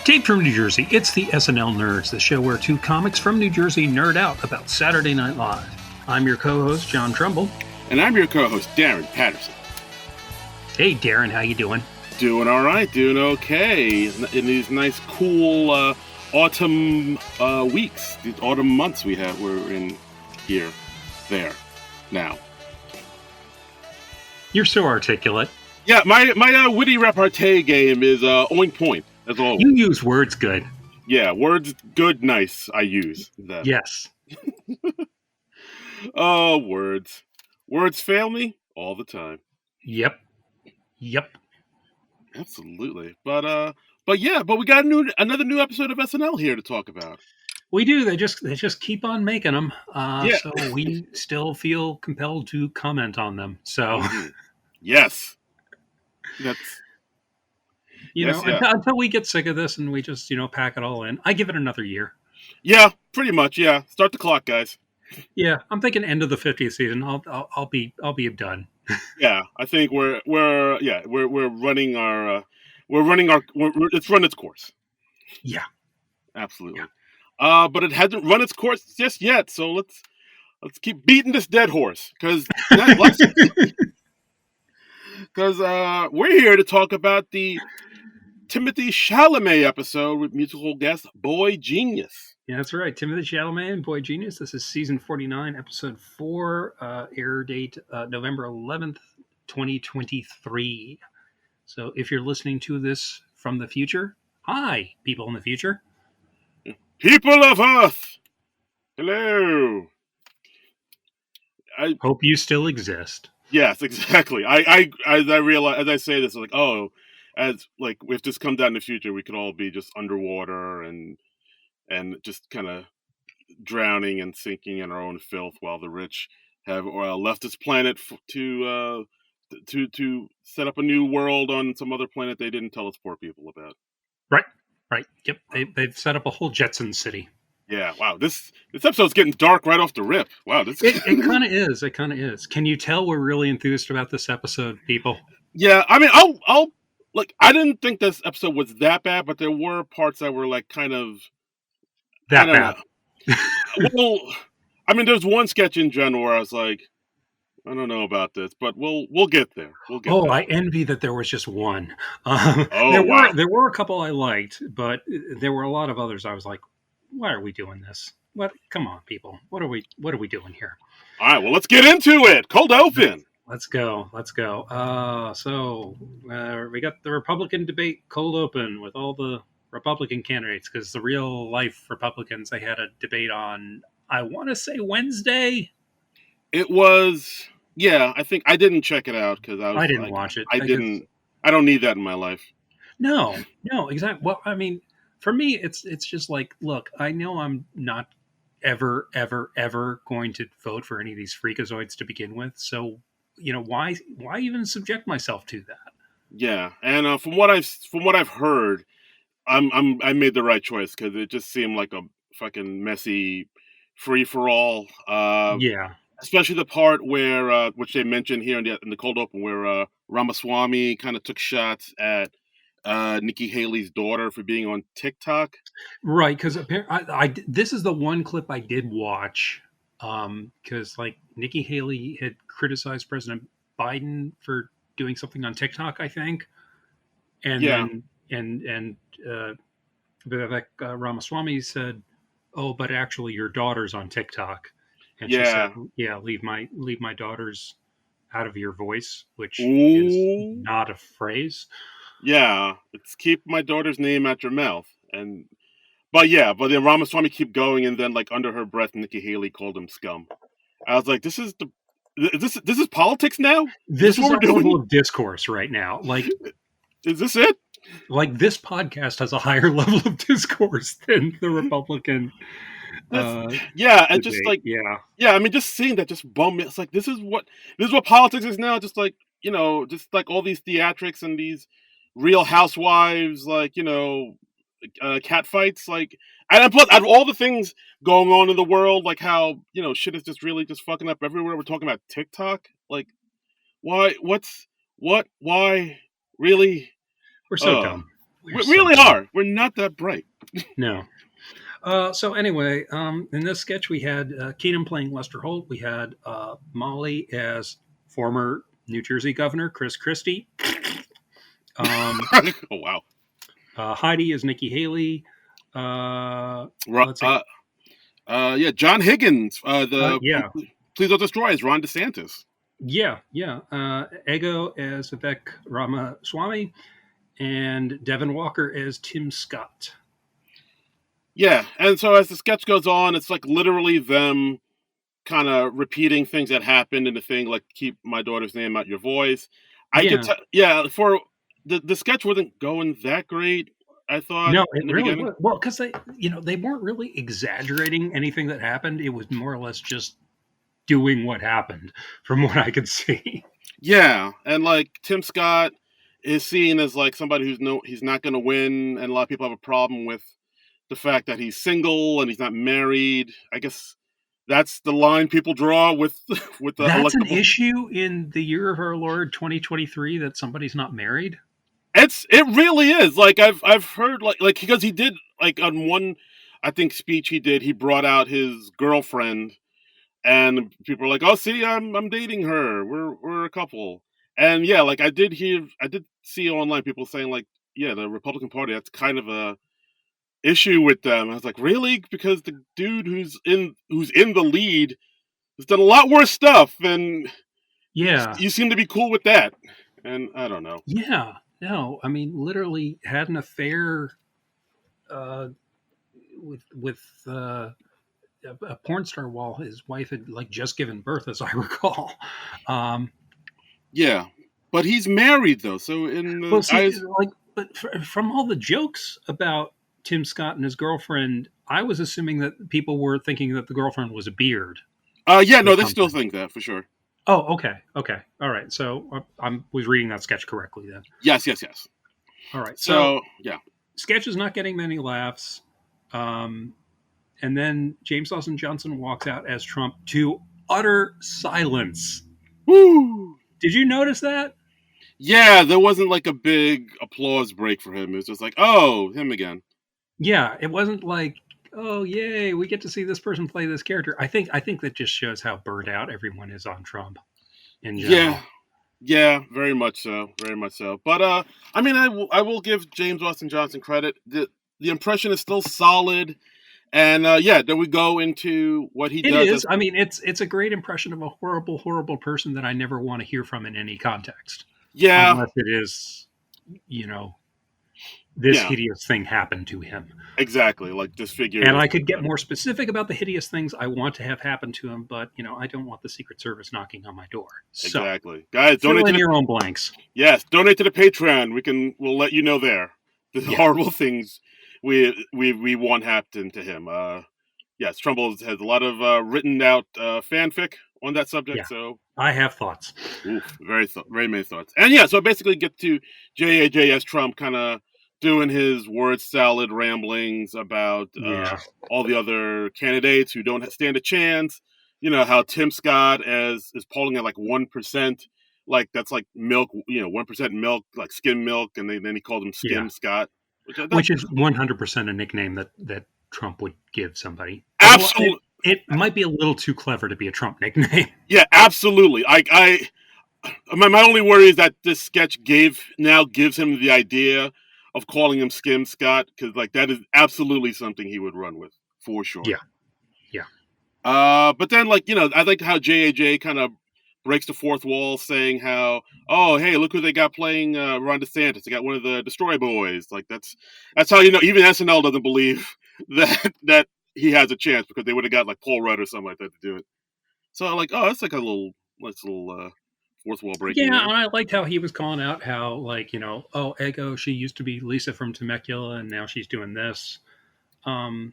Taped from New Jersey, it's the SNL Nerds, the show where two comics from New Jersey nerd out about Saturday Night Live. I'm your co-host, John Trumbull. And I'm your co-host, Darren Patterson. Hey, Darren, how you doing? Doing all right, doing okay. In these nice, cool autumn weeks, these autumn months we're in here, there, now. You're so articulate. Yeah, my witty repartee game is on point, as always. You use words good. Yeah, words good, nice, I use that. Yes. Oh, words. Words fail me all the time. Yep. Absolutely. But we got another new episode of SNL here to talk about. We do. They just keep on making them. Yeah. So we still feel compelled to comment on them. So yes. That's until we get sick of this and we just pack it all in. I give it another year. Yeah, pretty much. Yeah, start the clock, guys. Yeah, I'm thinking end of the 50th season. I'll be done. Yeah, I think we're running our it's run its course. Yeah, absolutely. Yeah. But it hasn't run its course just yet. So let's keep beating this dead horse because we're here to talk about the Timothée Chalamet episode with musical guest boygenius. Yeah, that's right. Timothée Chalamet and boygenius. This is season 49, episode 4, air date November 11th, 2023. So if you're listening to this from the future, hi, people in the future. People of Earth, hello. I hope you still exist. Yes, exactly. I realize as I say this, like, if this come down in the future, we could all be just underwater and just kind of drowning and sinking in our own filth, while the rich have left this planet to set up a new world on some other planet they didn't tell us poor people about. Right. Yep. They've set up a whole Jetson city. Yeah. Wow. This episode's getting dark right off the rip. Wow. It kind of is. It kind of is. Can you tell we're really enthused about this episode, people? Yeah. I mean, I'll I didn't think this episode was that bad, but there were parts that were like kind of that bad. Well, I mean, there's one sketch in general where I was like, I don't know about this, but we'll get there. I envy that there was just one. Wow. There were a couple I liked, but there were a lot of others I was like, why are we doing this? What? Come on, people. What are we doing here? All right, well, let's get into it. Cold open. Let's go. So we got the Republican debate cold open with all the Republican candidates, because the real life Republicans, they had a debate on, I want to say Wednesday. It was, yeah, I think I didn't check it out because I didn't watch it. I don't need that in my life. No, exactly. Well, I mean, for me, it's just like, look, I know I'm not ever going to vote for any of these freakazoids to begin with. So, why even subject myself to that? Yeah, and from what I've heard, I made the right choice because it just seemed like a fucking messy free for all. Yeah. Especially the part where, which they mentioned here in the cold open, where Ramaswamy kind of took shots at Nikki Haley's daughter for being on TikTok. Right, because this is the one clip I did watch, because like Nikki Haley had criticized President Biden for doing something on TikTok, I think, and then Vivek Ramaswamy said, "Oh, but actually, your daughter's on TikTok." And she said, "Yeah, leave my daughters out of your voice," which is not a phrase. Yeah, it's keep my daughter's name out your mouth. But then Ramaswamy keep going, and then like under her breath, Nikki Haley called him scum. I was like, this is politics now. This is our level of discourse right now. Like, is this it? Like, this podcast has a higher level of discourse than the Republican. And just like I mean, just seeing that just bummed me. It's like this is what politics is now. Just like just like all these theatrics and these Real Housewives, like cat fights, like, and plus out of all the things going on in the world, like how shit is just really just fucking up everywhere. We're talking about TikTok, like why? Why really? We're so dumb. We really are. We're not that bright. No. So anyway, in this sketch, we had Keenan playing Lester Holt. We had Molly as former New Jersey Governor Chris Christie. Oh wow. Heidi is Nikki Haley. Let's see. John Higgins. Yeah. Please Don't Destroy is Ron DeSantis. Yeah. Ego as Vivek Ramaswamy, and Devin Walker as Tim Scott. Yeah, and so as the sketch goes on, it's like literally them kind of repeating things that happened in the thing, like keep my daughter's name out your voice. For the sketch wasn't going that great. I thought no, it really was. Well, because they weren't really exaggerating anything that happened. It was more or less just doing what happened, from what I could see. Yeah, and like Tim Scott is seen as like somebody he's not going to win, and a lot of people have a problem with the fact that he's single and he's not married. I guess that's the line people draw with the. That's an issue in the year of our Lord 2023 that somebody's not married. It really is. Like I've heard like because he did like on one I think speech he brought out his girlfriend, and people are like, "Oh, see, I'm dating her. We're a couple." And yeah, like I did see online people saying like, yeah, the Republican Party, that's kind of a issue with them. I was like, really? Because the dude who's in the lead has done a lot worse stuff, and yeah, you seem to be cool with that. And I don't know. Yeah, no, I mean, literally had an affair with a porn star while his wife had like just given birth, as I recall. Yeah, but he's married though, so in the but from all the jokes about Tim Scott and his girlfriend, I was assuming that people were thinking that the girlfriend was a beard. Yeah, no, they still think that for sure. Oh, okay, all right. So I was reading that sketch correctly then. Yes. All right. So yeah, sketch is not getting many laughs, and then James Dawson Johnson walks out as Trump to utter silence. Woo! Did you notice that? Yeah, there wasn't like a big applause break for him. It was just like, oh, him again. Yeah, it wasn't like, oh, yay, we get to see this person play this character. I think that just shows how burned out everyone is on Trump in general. Yeah, very much so. But I mean, I will give James Dawson Johnson credit. The impression is still solid, and then we go into what he does. It is. I mean, it's a great impression of a horrible, horrible person that I never want to hear from in any context. Yeah, unless it is, this hideous thing happened to him. Exactly, like this figure. And I could get more specific about the hideous things I want to have happen to him, but I don't want the Secret Service knocking on my door. So, exactly, guys, donate in your own blanks. Yes, donate to the Patreon. We'll let you know there the horrible things we want happen to him. Yes, Trump has a lot of written out fanfic on that subject. Yeah. So I have thoughts. Oof, very many thoughts. And so I basically get to JAJS Trump kind of doing his word salad ramblings about all the other candidates who don't stand a chance. How Tim Scott is polling at like 1%, like that's like milk, 1% milk, like skim milk, and then he called him Skim Scott, which is 100% a nickname that Trump would give somebody. Absolutely. It might be a little too clever to be a Trump nickname. Yeah, absolutely. My only worry is that this sketch gives him the idea of calling him Skim Scott, because like that is absolutely something he would run with for sure. Yeah. But then I like how JAJ kind of breaks the fourth wall, saying how, oh hey, look who they got playing Ron DeSantis. They got one of the Destroy Boys. Like that's how even SNL doesn't believe that he has a chance, because they would have got like Paul Rudd or something like that to do it. So like, oh, that's like a nice little fourth wall breaking. Yeah, and I liked how he was calling out how oh, Ego, she used to be Lisa from Temecula, and now she's doing this. And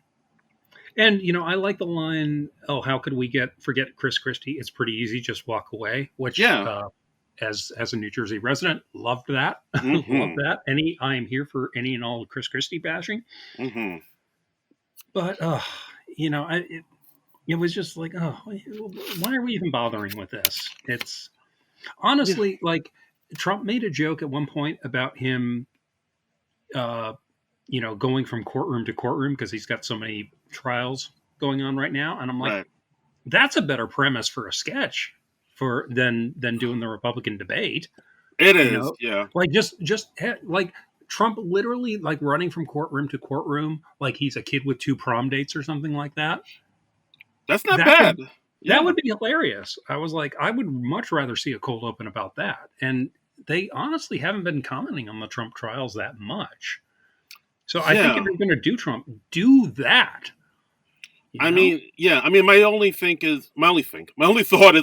I like the line, oh, how could we forget Chris Christie? It's pretty easy, just walk away. Which, as a New Jersey resident, loved that. Mm-hmm. Loved that. I am here for any and all Chris Christie bashing. Mm-hmm. But it was just like, oh, why are we even bothering with this? It's honestly like Trump made a joke at one point about him going from courtroom to courtroom because he's got so many trials going on right now. And I'm like, Right. that's a better premise for a sketch than doing the Republican debate. It is. Yeah. Like just like Trump literally like running from courtroom to courtroom like he's a kid with two prom dates or something like that. That's not That bad. would that Yeah. would be hilarious. I was like, I would much rather see a cold open about that. And they honestly haven't been commenting on the Trump trials that much. So I think if Yeah. you're going to do Trump, do that. You I know? mean, yeah. I mean, my only thought is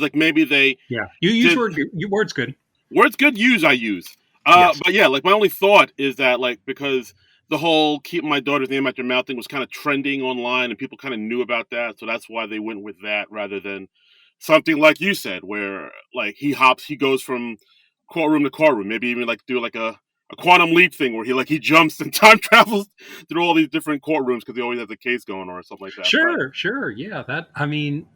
like maybe they Yeah. You use did your words good. words good use I use. Yes. But yeah, like my only thought is that like because the whole keep my daughter's name out your mouth thing was kind of trending online and people kind of knew about that, so that's why they went with that rather than something like you said, where like he goes from courtroom to courtroom, maybe even like do like a quantum leap thing where he jumps and time travels through all these different courtrooms because he always has a case going on or something like that. But Sure. Yeah. I mean,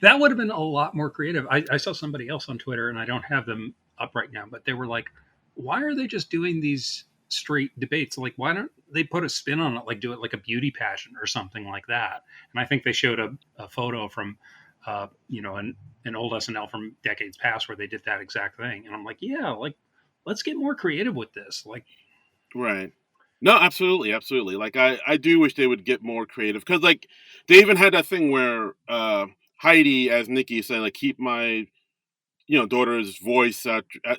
that would have been a lot more creative. I saw somebody else on Twitter, and I don't have them up right now, but they were like, why are they just doing these straight debates? Like, why don't they put a spin on it, like do it like a beauty pageant or something like that? And I think they showed a photo from, an old SNL from decades past where they did that exact thing. And I'm like, yeah, like, let's get more creative with this. Like, right. No, absolutely, absolutely. Like I do wish they would get more creative because like they even had that thing where Heidi as Nikki is saying like keep my daughter's voice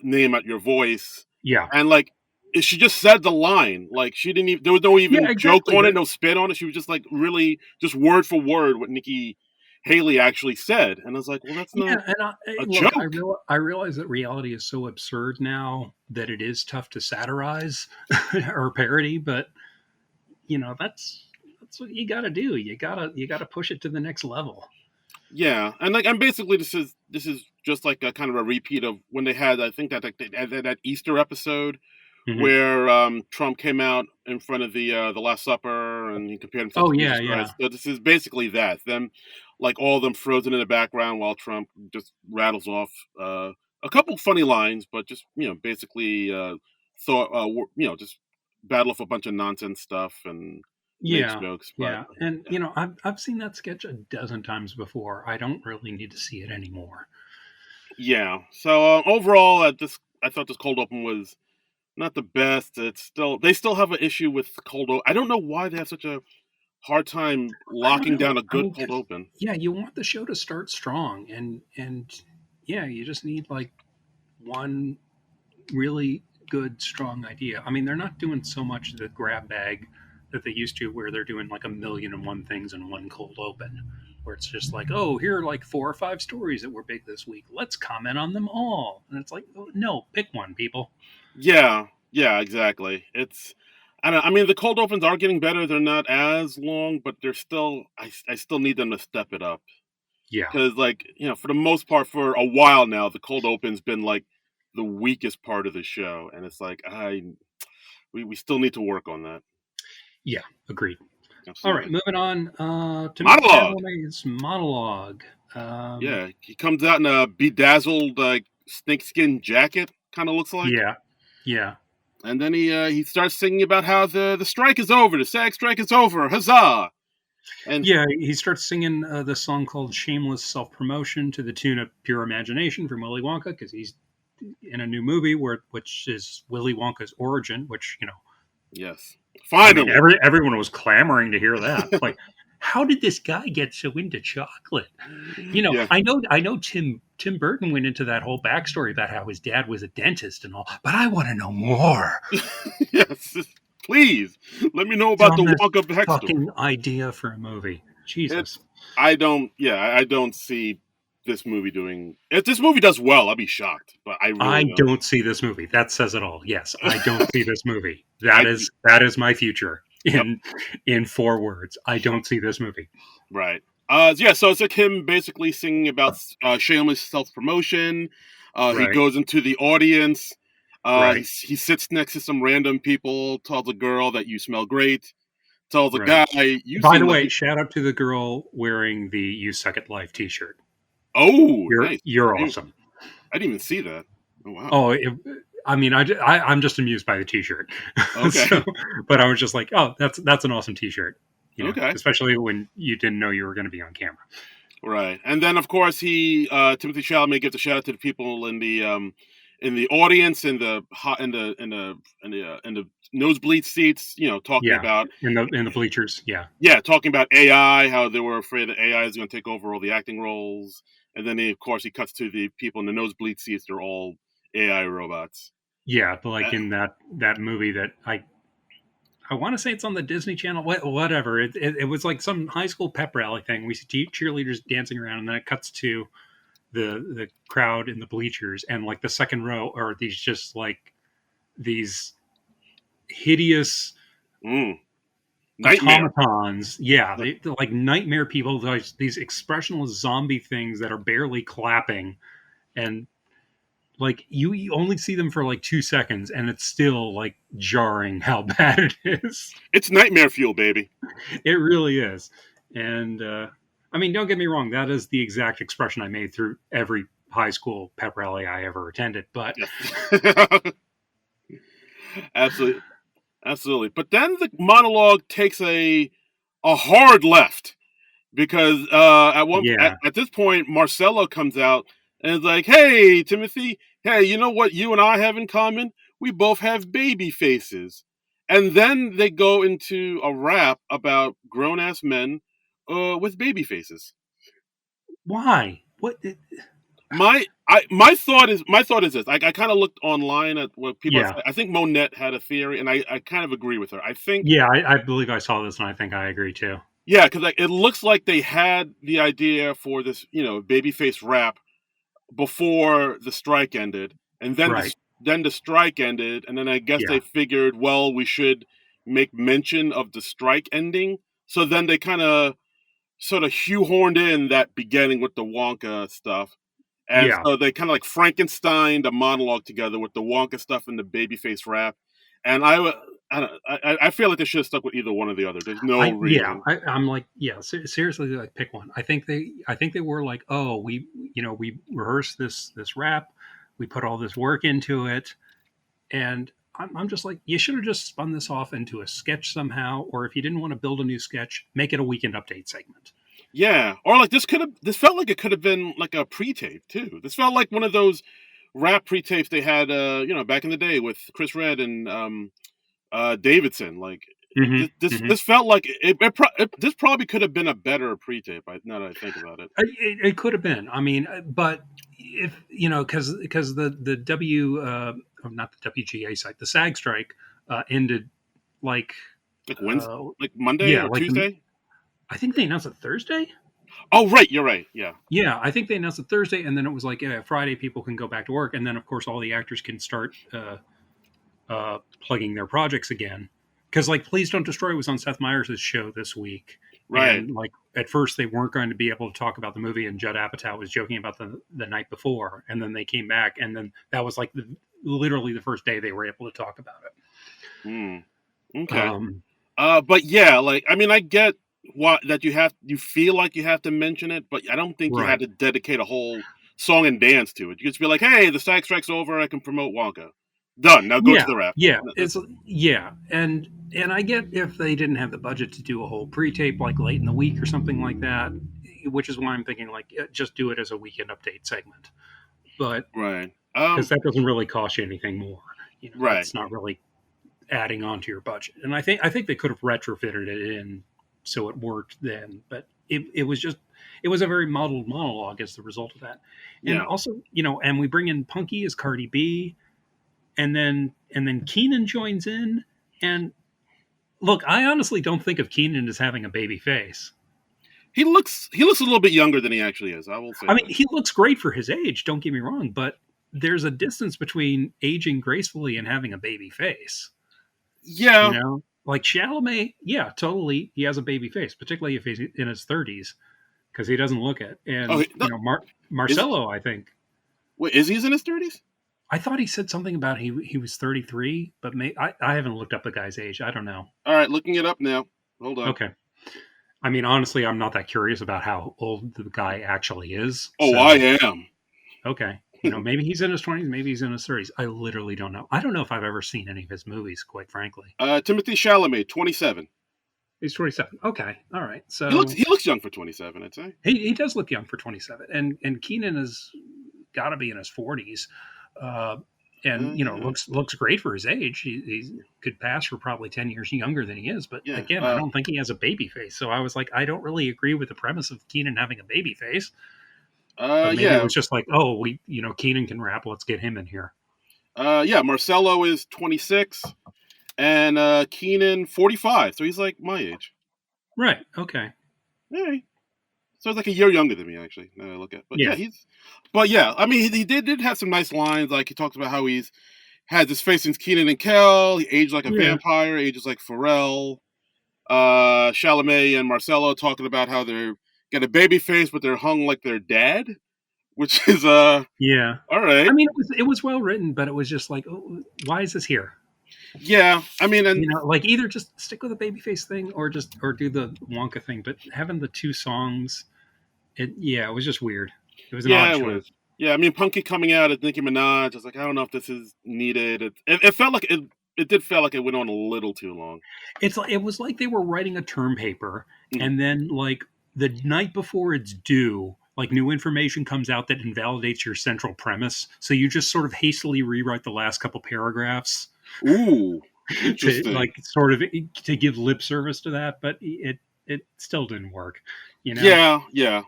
name at your voice, yeah, and like she just said the line like she didn't even there was no yeah, even joke exactly. on it, But no spin on it. She was just like really just word for word what Nikki Haley actually said, and I was like, well, that's yeah, not and a look, joke. I realize that reality is so absurd now that it is tough to satirize or parody, but that's what you got to do. You got to push it to the next level. Yeah, and like, and basically, this is just like a kind of a repeat of when they had, I think that like they had that Easter episode Hmm. where Trump came out in front of the Last Supper and he compared himself Oh to yeah, Jesus yeah, Christ. So this is basically that them, like all of them frozen in the background while Trump just rattles off a couple funny lines, but just basically thought just battle off a bunch of nonsense stuff and makes yeah, jokes, but yeah. And yeah. I've seen that sketch a dozen times before. I don't really need to see it anymore. Yeah. So overall, I thought this cold open was not the best. They still have an issue with cold open. I don't know why they have such a hard time I don't locking down know. a I good mean, cold 'cause, open. yeah, you want the show to start strong, and yeah, you just need like one really good, strong idea. I mean, they're not doing so much the grab bag that they used to, where they're doing like a million and one things in one cold open, where it's just like, oh, here are like 4 or 5 stories that were big this week. Let's comment on them all. And it's like, oh, no, pick one, people. Yeah. Yeah. Exactly. I don't. I mean, the cold opens are getting better. They're not as long, but they're still. I still need them to step it up Yeah. because, like, for the most part, for a while now, the cold open's been like the weakest part of the show, and it's like we still need to work on that. Yeah. Agreed. All right. Absolutely. Moving on to Mr. Monologue. Chalamet's monologue. Yeah, he comes out in a bedazzled like snakeskin jacket, kind of looks like, Yeah. Yeah. and then he starts singing about how the strike is over, the SAG strike is over, huzzah! And Yeah, he starts singing this song called "Shameless Self Promotion" to the tune of "Pure Imagination" from Willy Wonka, because he's in a new movie which is Willy Wonka's origin. Which yes, I mean, finally, everyone was clamoring to hear that. Like, how did this guy get so into chocolate? yeah, I know Tim Burton went into that whole backstory about how his dad was a dentist and all, but I want to know more. yes, please let me know about the Dumbest Wonka backstory. fucking idea for a movie. Jesus. It's I don't see this movie doing. If this movie does well, I'll be shocked, but I I really don't. don't see this movie. That says it all. Yes, I don't see this movie. I That is my future Yep. in 4 words. I don't see this movie. Right. Yeah, so it's like him basically singing about shameless self promotion. He Right. goes into the audience. Right. He sits next to some random people, tells a girl that you smell great, tells a Right. guy, you By the seem like way, shout out to the girl wearing the "You Suck at Life" T-shirt. oh, You're nice. you're I didn't, awesome. I didn't even see that. Oh, wow. Oh, I mean, I'm just amused by the T-shirt. Okay. But I was just like, oh, that's an awesome T-shirt. Okay. Especially when you didn't know you were going to be on camera. Right. And then of course Timothée Chalamet gives a shout out to the people in the audience in the nosebleed seats, talking Yeah, about in the bleachers. Yeah, talking about AI, how they were afraid that AI is going to take over all the acting roles. And then of course he cuts to the people in the nosebleed seats, they're all AI robots. yeah. But Uh, like in that movie that I want to say it's on the Disney Channel, whatever. It was like some high school pep rally thing. We see cheerleaders dancing around, and then it cuts to the crowd in the bleachers, and like the second row are these just like these hideous mm, Nightmare. automatons. Yeah, they're like nightmare people. These expressionless zombie things that are barely clapping, and like you only see them for like 2 seconds, and it's still like jarring how bad it is. It's nightmare fuel, baby. It really is. And I mean, don't get me wrong, that is the exact expression I made through every high school pep rally I ever attended. But Yeah. Absolutely. Absolutely. But then the monologue takes a hard left because yeah, at this point Marcelo comes out and is like, "Hey, Timothy, hey, you know what you and I have in common? We both have baby faces." And then they go into a rap about grown ass men with baby faces. why? What? My thought is this. I kind of looked online at what people have Yeah, said. I think Monette had a theory, and I kind of agree with her. I think yeah. I believe I saw this, and I think I agree too. yeah, because like, it looks like they had the idea for this babyface rap before the strike ended, and Right. then the strike ended, and then I guess they Yeah. figured, well, we should make mention of the strike ending. So then they kind of sort of shoehorned in that beginning with the Wonka stuff. And Yeah. so they kind of like Frankenstein the monologue together with the Wonka stuff and the babyface rap. And I don't, I feel like they should have stuck with either one or the other. There's no reason. I'm like, yeah, seriously, like pick one. I think they were like, oh, we rehearsed this rap, we put all this work into it, and I'm just like, you should have just spun this off into a sketch somehow, or if you didn't want to build a new sketch, make it a weekend update segment. Yeah, or like this felt like it could have been like a pre-tape too. This felt like one of those rap pre-tapes they had, back in the day with Chris Red and Davidson. Like Mm-hmm. this felt like this probably could have been a better pre-tape. Now that I think about it. It could have been. I mean, but if because the not the WGA site, the SAG strike ended like Like Wednesday, uh, like Monday yeah, or like Tuesday. I think they announced it Thursday. Oh, right, you're right. Yeah. Yeah, I think they announced it Thursday, and then it was like, yeah, Friday people can go back to work, and then of course all the actors can start plugging their projects again. Because like, Please Don't Destroy was on Seth Meyers' show this week, Right. and like at first they weren't going to be able to talk about the movie, and Judd Apatow was joking about the night before, and then they came back, and then that was like literally the first day they were able to talk about Hmm. it. Okay. But yeah, like I mean, I get what that you feel like you have to mention it, but I don't think you had Right. to dedicate a whole song and dance to it. You just be like, "Hey, the SAG strike's over. I can promote Wonka. Done. Now go to Yeah, the rap." yeah, it's yeah, and I get if they didn't have the budget to do a whole pre-tape like late in the week or something like that, which is why I'm thinking like just do it as a weekend update segment. But Right. because that doesn't really cost you anything more, Right. that's not really adding on to your budget. And I think they could have retrofitted it in so it worked then, but it was just it was a very muddled monologue as the result of that. And Yeah. also, and we bring in Punky as Cardi B, and then Keenan joins in. And look, I honestly don't think of Keenan as having a baby face. He looks a little bit younger than he actually is. I will say I mean, that. he looks great for his age, don't get me wrong, but there's a distance between aging gracefully and having a baby face. Yeah. Like Chalamet, yeah, totally, he has a baby face, particularly if he's in his 30s, because he doesn't look it. Oh, And no, is Marcelo, I think wait, is he in his 30s? I thought he said something about he was 33, but I haven't looked up the guy's age. I don't know. All right, looking it up now. Hold on. Okay. I mean, honestly, I'm not that curious about how old the guy actually is. Oh, I So, am. okay. Maybe he's in his 20s, maybe he's in his 30s. I literally don't know. I don't know if I've ever seen any of his movies, quite frankly. Timothée Chalamet, 27. He's 27. Okay, all right. He looks So he looks young for 27, I'd say. he does look young for 27, and Keenan has got to be in his 40s, uh, and Yeah. looks great for his age. He could pass for probably 10 years younger than he is, but Yeah. again, I don't think he has a baby face. So I was like, I don't really agree with the premise of Keenan having a baby face. But maybe it Yeah. was just like, oh, Keenan can rap. Let's get him in here. Yeah, Marcelo is 26 and Keenan 45. So he's like my age. Right. Okay. Yeah. So he's like a year younger than me, actually. Now I look at, but Yeah. I mean, he did have some nice lines. Like he talks about how he's had this face since Keenan and Kel. He aged like a Yeah. vampire, ages like Pharrell. Chalamet and Marcelo talking about how they're got a baby face, but they're hung like their dad, which is Yeah. all right. I mean, it was well written, but it was just like, oh, why is this here? Yeah, I mean, and Like either just stick with the babyface thing or do the Wonka thing. But having the two songs, it was just weird. It was an yeah, odd it choice. was. Yeah, I mean, Punky coming out as Nicki Minaj. I was like, I don't know if this is needed. It felt like it did feel like it went on a little too long. It was like they were writing a term paper, Mhm. and then like the night before it's due, like new information comes out that invalidates your central premise. So you just sort of hastily rewrite the last couple paragraphs Ooh, to interesting. like sort of to give lip service to that, but it still didn't work. Yeah.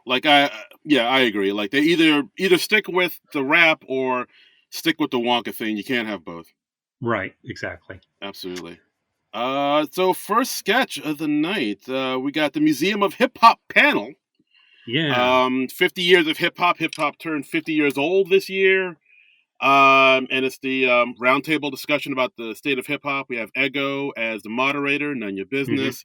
Like I agree. Like they either stick with the rap or stick with the Wonka thing. You can't have both. Right, exactly. Absolutely. So first sketch of the night, we got the Museum of Hip Hop panel. Yeah. 50 years of hip hop. Hip hop turned 50 years old this year. And it's the roundtable discussion about the state of hip hop. We have Ego as the moderator, none your Hmm. business.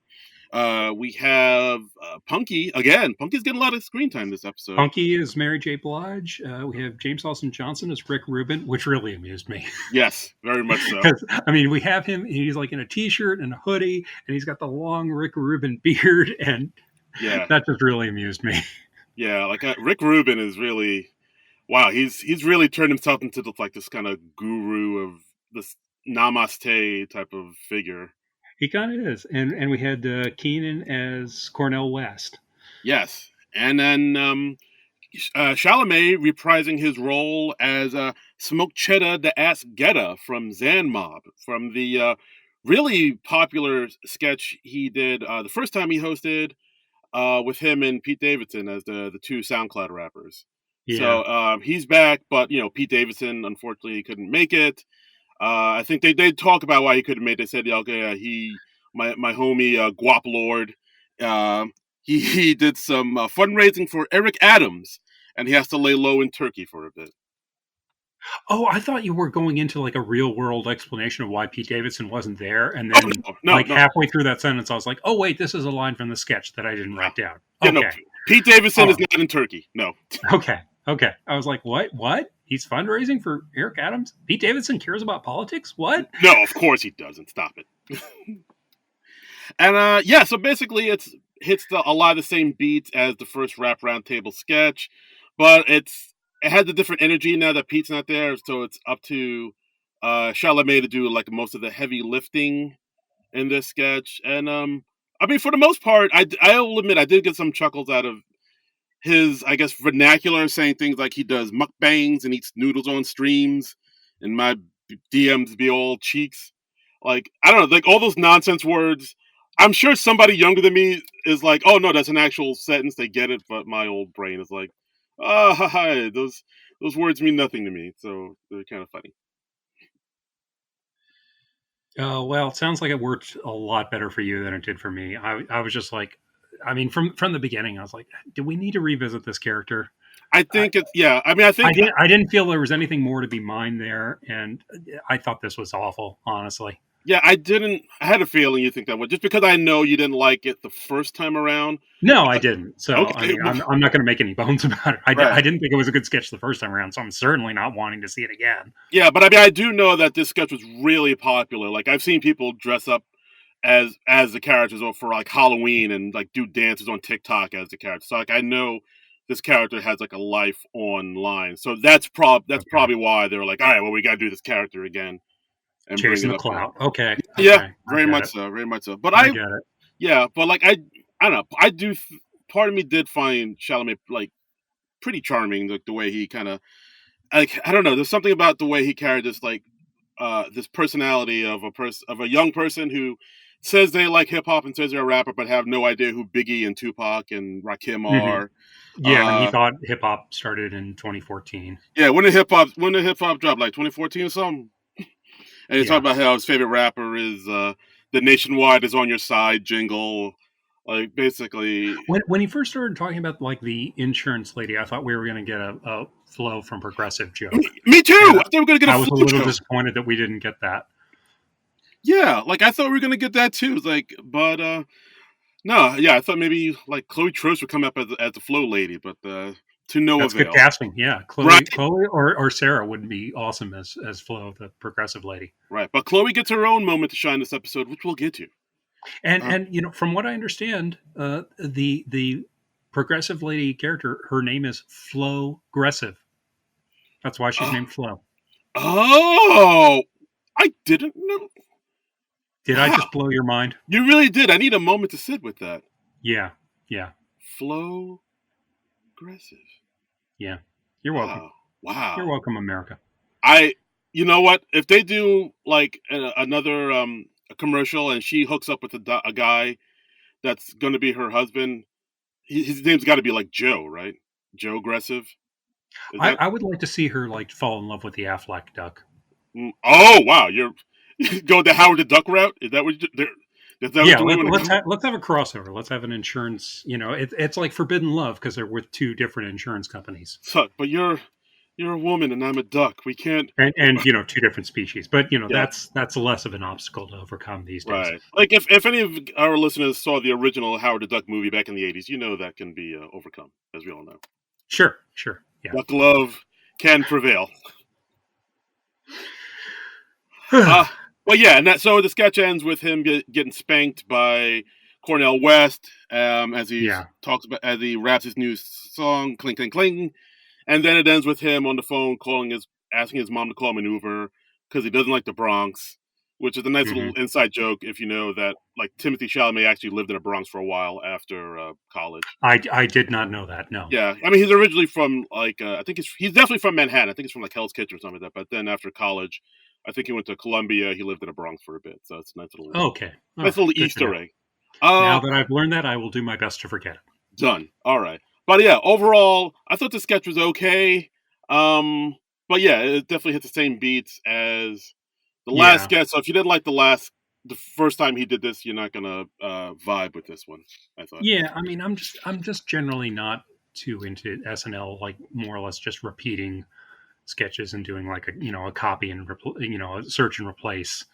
We have Punky again. Punky's getting a lot of screen time this episode. Punky is Mary J. Blige. We have James Austin Johnson as Rick Rubin, which really amused me. Yes, very much so. Because I mean, we have him. He's like in a t-shirt and a hoodie, and he's got the long Rick Rubin beard, and Yeah, that just really amused me. yeah. Like Rick Rubin is really wow. He's really turned himself into like this kind of guru of this namaste type of figure. He kind of is, and we had Keenan as Cornell West. Yes, and then Chalamet reprising his role as Smoke Cheddar the Ass Getta from Zan Mob, from the really popular sketch he did the first time he hosted with him and Pete Davidson as the two SoundCloud rappers. Yeah, So he's back, but Pete Davidson unfortunately couldn't make it. I think they did talk about why he couldn't make it. They said, yeah, okay, my homie Guap Lord, uh, he did some fundraising for Eric Adams, and he has to lay low in Turkey for a bit. Oh, I thought you were going into like a real world explanation of why Pete Davidson wasn't there, and Oh then no, like no, halfway through that sentence, I was like, "Oh wait, this is a line from the sketch that I didn't no. write down." Yeah, no. Okay, Pete Davidson is oh, not in Turkey. No, okay, okay. I was like, "What? What? He's fundraising for Eric Adams? Pete Davidson cares about politics? What?" no. Of course he doesn't. Stop it. And yeah, so basically it hits a lot of the same beats as the first rap roundtable sketch, but it has a different energy now that Pete's not there. So it's up to Chalamet to do like most of the heavy lifting in this sketch. And I mean, for the most part, I'll admit I did get some chuckles out of his, I guess, vernacular, saying things like he does mukbangs and eats noodles on streams, and my DMs be all cheeks. Like, I don't know, like all those nonsense words. I'm sure somebody younger than me is like, oh no, that's an actual sentence. They get it, but my old brain is like, oh, hi, those words mean nothing to me. So they're kind of funny. Well, it sounds like it worked a lot better for you than it did for me. I was just like, I mean, from the beginning, I was like, do we need to revisit this character? I I, think it's yeah. I mean, I think I didn't feel there was anything more to be mined there, and I thought this was awful, honestly. yeah. I didn't. I had a feeling you think that would just because I know you didn't like it the first time around. No, I didn't. So, I Okay, mean, I'm not going to make any bones about it. right. I didn't think it was a good sketch the first time around, so I'm certainly not wanting to see it again. Yeah, but I mean, I do know that this sketch was really popular. Like, I've seen people dress up as the characters or for like Halloween and like do dances on TikTok as the characters. So like, I know this character has like a life online. So that's probably why they're like, all right, well, we got to do this character again and bring Chasing it the up here. clout. Okay. Yeah, Okay. I very get much it. so, very much so. But I get it. yeah, but like I don't know. I do. Part of me did find Chalamet like pretty charming, like the way he kind of like I don't know. There's something about the way he carried this like this personality of a young person who says they like hip hop and says they're a rapper, but have no idea who Biggie and Tupac and Rakim Hmm. are. Yeah, and he thought hip hop started in 2014. Yeah, when did hip hop drop? Like 2014 or something. And he talked about how his favorite rapper is the Nationwide is on your side jingle. Like basically, When he first started talking about like the insurance lady, I thought we were going to get a Flow from Progressive joke. me too. And I thought we were gonna get a I was a Flow little joke. disappointed that we didn't get that. Yeah, like I thought we were gonna get that too. Like, but no, yeah, I thought maybe like Chloe Trost would come up as the Flow lady, but to no That's good avail. casting. Yeah, Right, Chloe or Sarah would be awesome as Flo, the Progressive lady. right. But Chloe gets her own moment to shine this episode, which we'll get to. And you know, from what I understand, the Progressive lady character, her name is Flo Gressive. That's why she's named Flo. Oh, I didn't know. Did I just blow your mind? You really did. I need a moment to sit with that. Yeah, yeah, Flow aggressive. yeah. You're welcome. Wow. You're welcome, America. You know what? If they do like another a commercial and she hooks up with a guy that's going to be her husband, his name's got to be like Joe, right? Joe Aggressive. I would like to see her like fall in love with the Affleck duck. Oh wow, you're going the Howard the Duck route? Is that what you're? Yeah, let's have a crossover. Let's have an insurance. You know, it's like Forbidden Love because they're with two different insurance companies. So, but you're a woman and I'm a duck. We can't. And you know, two different species. But you know, that's less of an obstacle to overcome these days. Right. Like if any of our listeners saw the original Howard the Duck movie back in the 80s, you know that can be overcome, as we all know. Sure. Yeah. Duck love can prevail. Well, yeah, and so the sketch ends with him getting spanked by Cornel West as he talks about as he raps his new song, "Cling Cling Cling," and then it ends with him on the phone asking his mom to call him an Uber because he doesn't like the Bronx, which is a nice little inside joke if you know that like Timothée Chalamet actually lived in the Bronx for a while after college. I did not know that. No. Yeah, I mean he's originally from like I think he's definitely from Manhattan. I think he's from like Hell's Kitchen or something like that. But then after college, I think he went to Columbia. He lived in the Bronx for a bit, so it's a nice little nice little Easter egg. Now that I've learned that, I will do my best to forget it. Done. All right, but yeah, overall, I thought the sketch was okay. But yeah, it definitely hit the same beats as the last sketch. So if you didn't like the first time he did this, you're not gonna vibe with this one. I thought. Yeah, I mean, I'm just generally not too into SNL, like more or less just repeating sketches and doing like a copy and a search and replace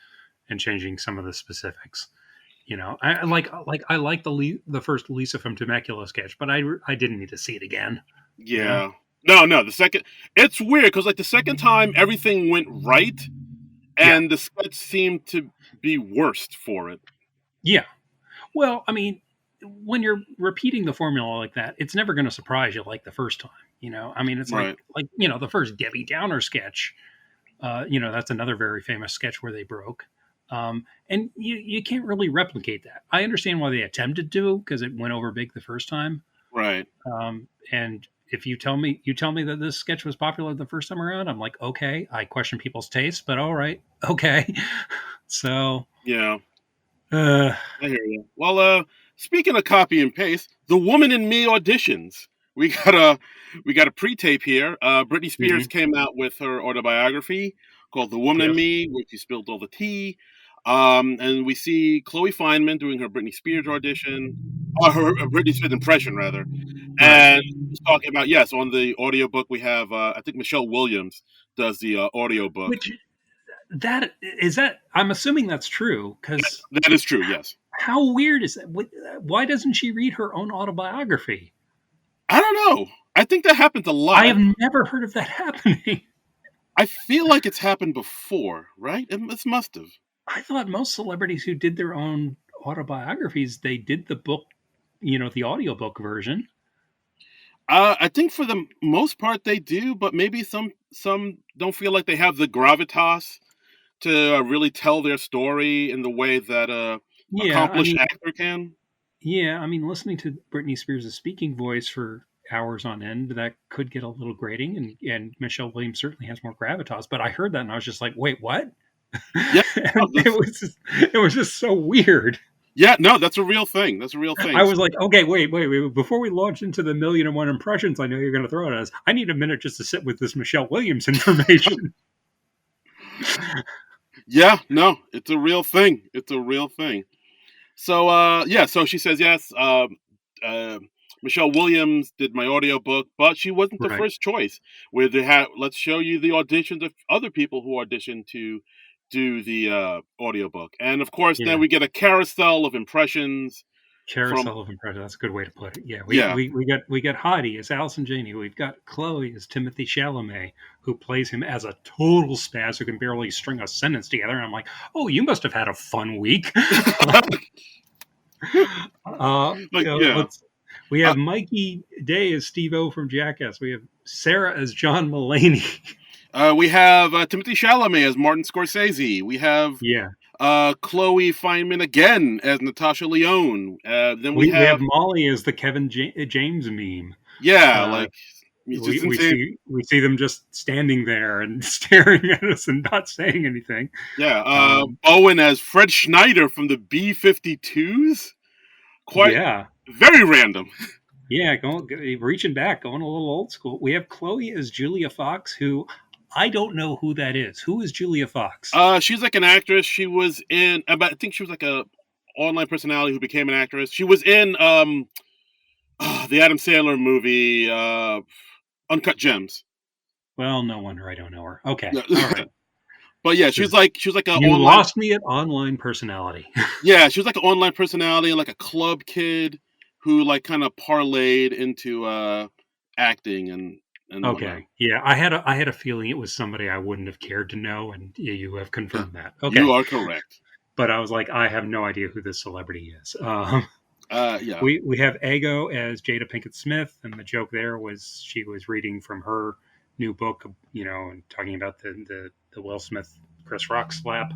and changing some of the specifics. You know, I like the first Lisa from Temecula sketch, but I didn't need to see it again. Yeah. You know? No, the second it's weird because like the second time everything went right and the sketch seemed to be worst for it. Yeah. Well, I mean, when you're repeating the formula like that, it's never going to surprise you like the first time. You know, I mean, it's like the first Debbie Downer sketch. That's another very famous sketch where they broke. And you can't really replicate that. I understand why they attempted to because it went over big the first time. Right. And if you tell me that this sketch was popular the first time around, I'm like, okay, I question people's tastes, but all right, okay. So yeah, I hear you. Well, speaking of copy and paste, The Woman in Me auditions. We got a pre-tape here. Britney Spears came out with her autobiography called The Woman in Me, where she spilled all the tea. And we see Chloe Fineman doing her Britney Spears audition, or her Britney Spears impression, rather. And he's talking about, on the audiobook we have, I think Michelle Williams does the audiobook. Which, I'm assuming that's true, because... That is true, yes. How weird is that? Why doesn't she read her own autobiography? I don't know. I think that happens a lot. I have never heard of that happening. I feel like it's happened before, right? It must have. I thought most celebrities who did their own autobiographies, they did the book, the audiobook version. I think for the most part they do, but maybe some don't feel like they have the gravitas to really tell their story in the way that a Yeah, I accomplished mean, actor can. yeah, I mean, listening to Britney Spears' speaking voice for hours on end, that could get a little grating, and Michelle Williams certainly has more gravitas. But I heard that and I was just like, wait, what? Yeah, no, And it was just so weird. yeah, no, that's a real thing. That's a real thing. I was like, okay, wait. Before we launch into the 1,000,001 impressions, I know you're going to throw at us. I need a minute just to sit with this Michelle Williams information. Yeah, no, it's a real thing. It's a real thing. So yeah, so she says yes. Uh, Michelle Williams did my audiobook, but she wasn't the Right. first choice. Where they had, let's show you the auditions of other people who auditioned to do the audiobook, and of course, then Yeah. we get a carousel of impressions from Carousel of impressions. That's a good way to put it. Yeah, yeah. we got Heidi as Allison Janney. We've got Chloe as Timothée Chalamet, who plays him as a total spaz who can barely string a sentence together. And I'm like, oh, you must have had a fun week. Yeah. We have Mikey Day as Steve O from Jackass. We have Sarah as John Mulaney. We have Timothée Chalamet as Martin Scorsese. We have Yeah. Chloe Feynman again as Natasha Lyonne. Then we We have have Molly as the Kevin James meme. yeah, Uh, like it's just insane. we see them just standing there and staring at us and not saying anything. Yeah, Owen as Fred Schneider from the B-52s. Quite Yeah, very random. yeah, reaching back, going a little old school. We have Chloe as Julia Fox, who I don't know who that is. Who is Julia Fox? She's like an actress. She was in. I think she was like a online personality who became an actress. She was in the Adam Sandler movie Uncut Gems. Well, no wonder I don't know her. Okay, Yeah. all right. But yeah, she was like an You online. lost me at online personality. Yeah, she was like an online personality, like a club kid who like kind of parlayed into acting and Okay, whatnot. yeah, I had a feeling it was somebody I wouldn't have cared to know, and you have confirmed that. Okay, You are correct. but I was like, I have no idea who this celebrity is. Yeah. We have Ego as Jada Pinkett Smith, and the joke there was she was reading from her new book, you know, and talking about the Will Smith Chris Rock slap.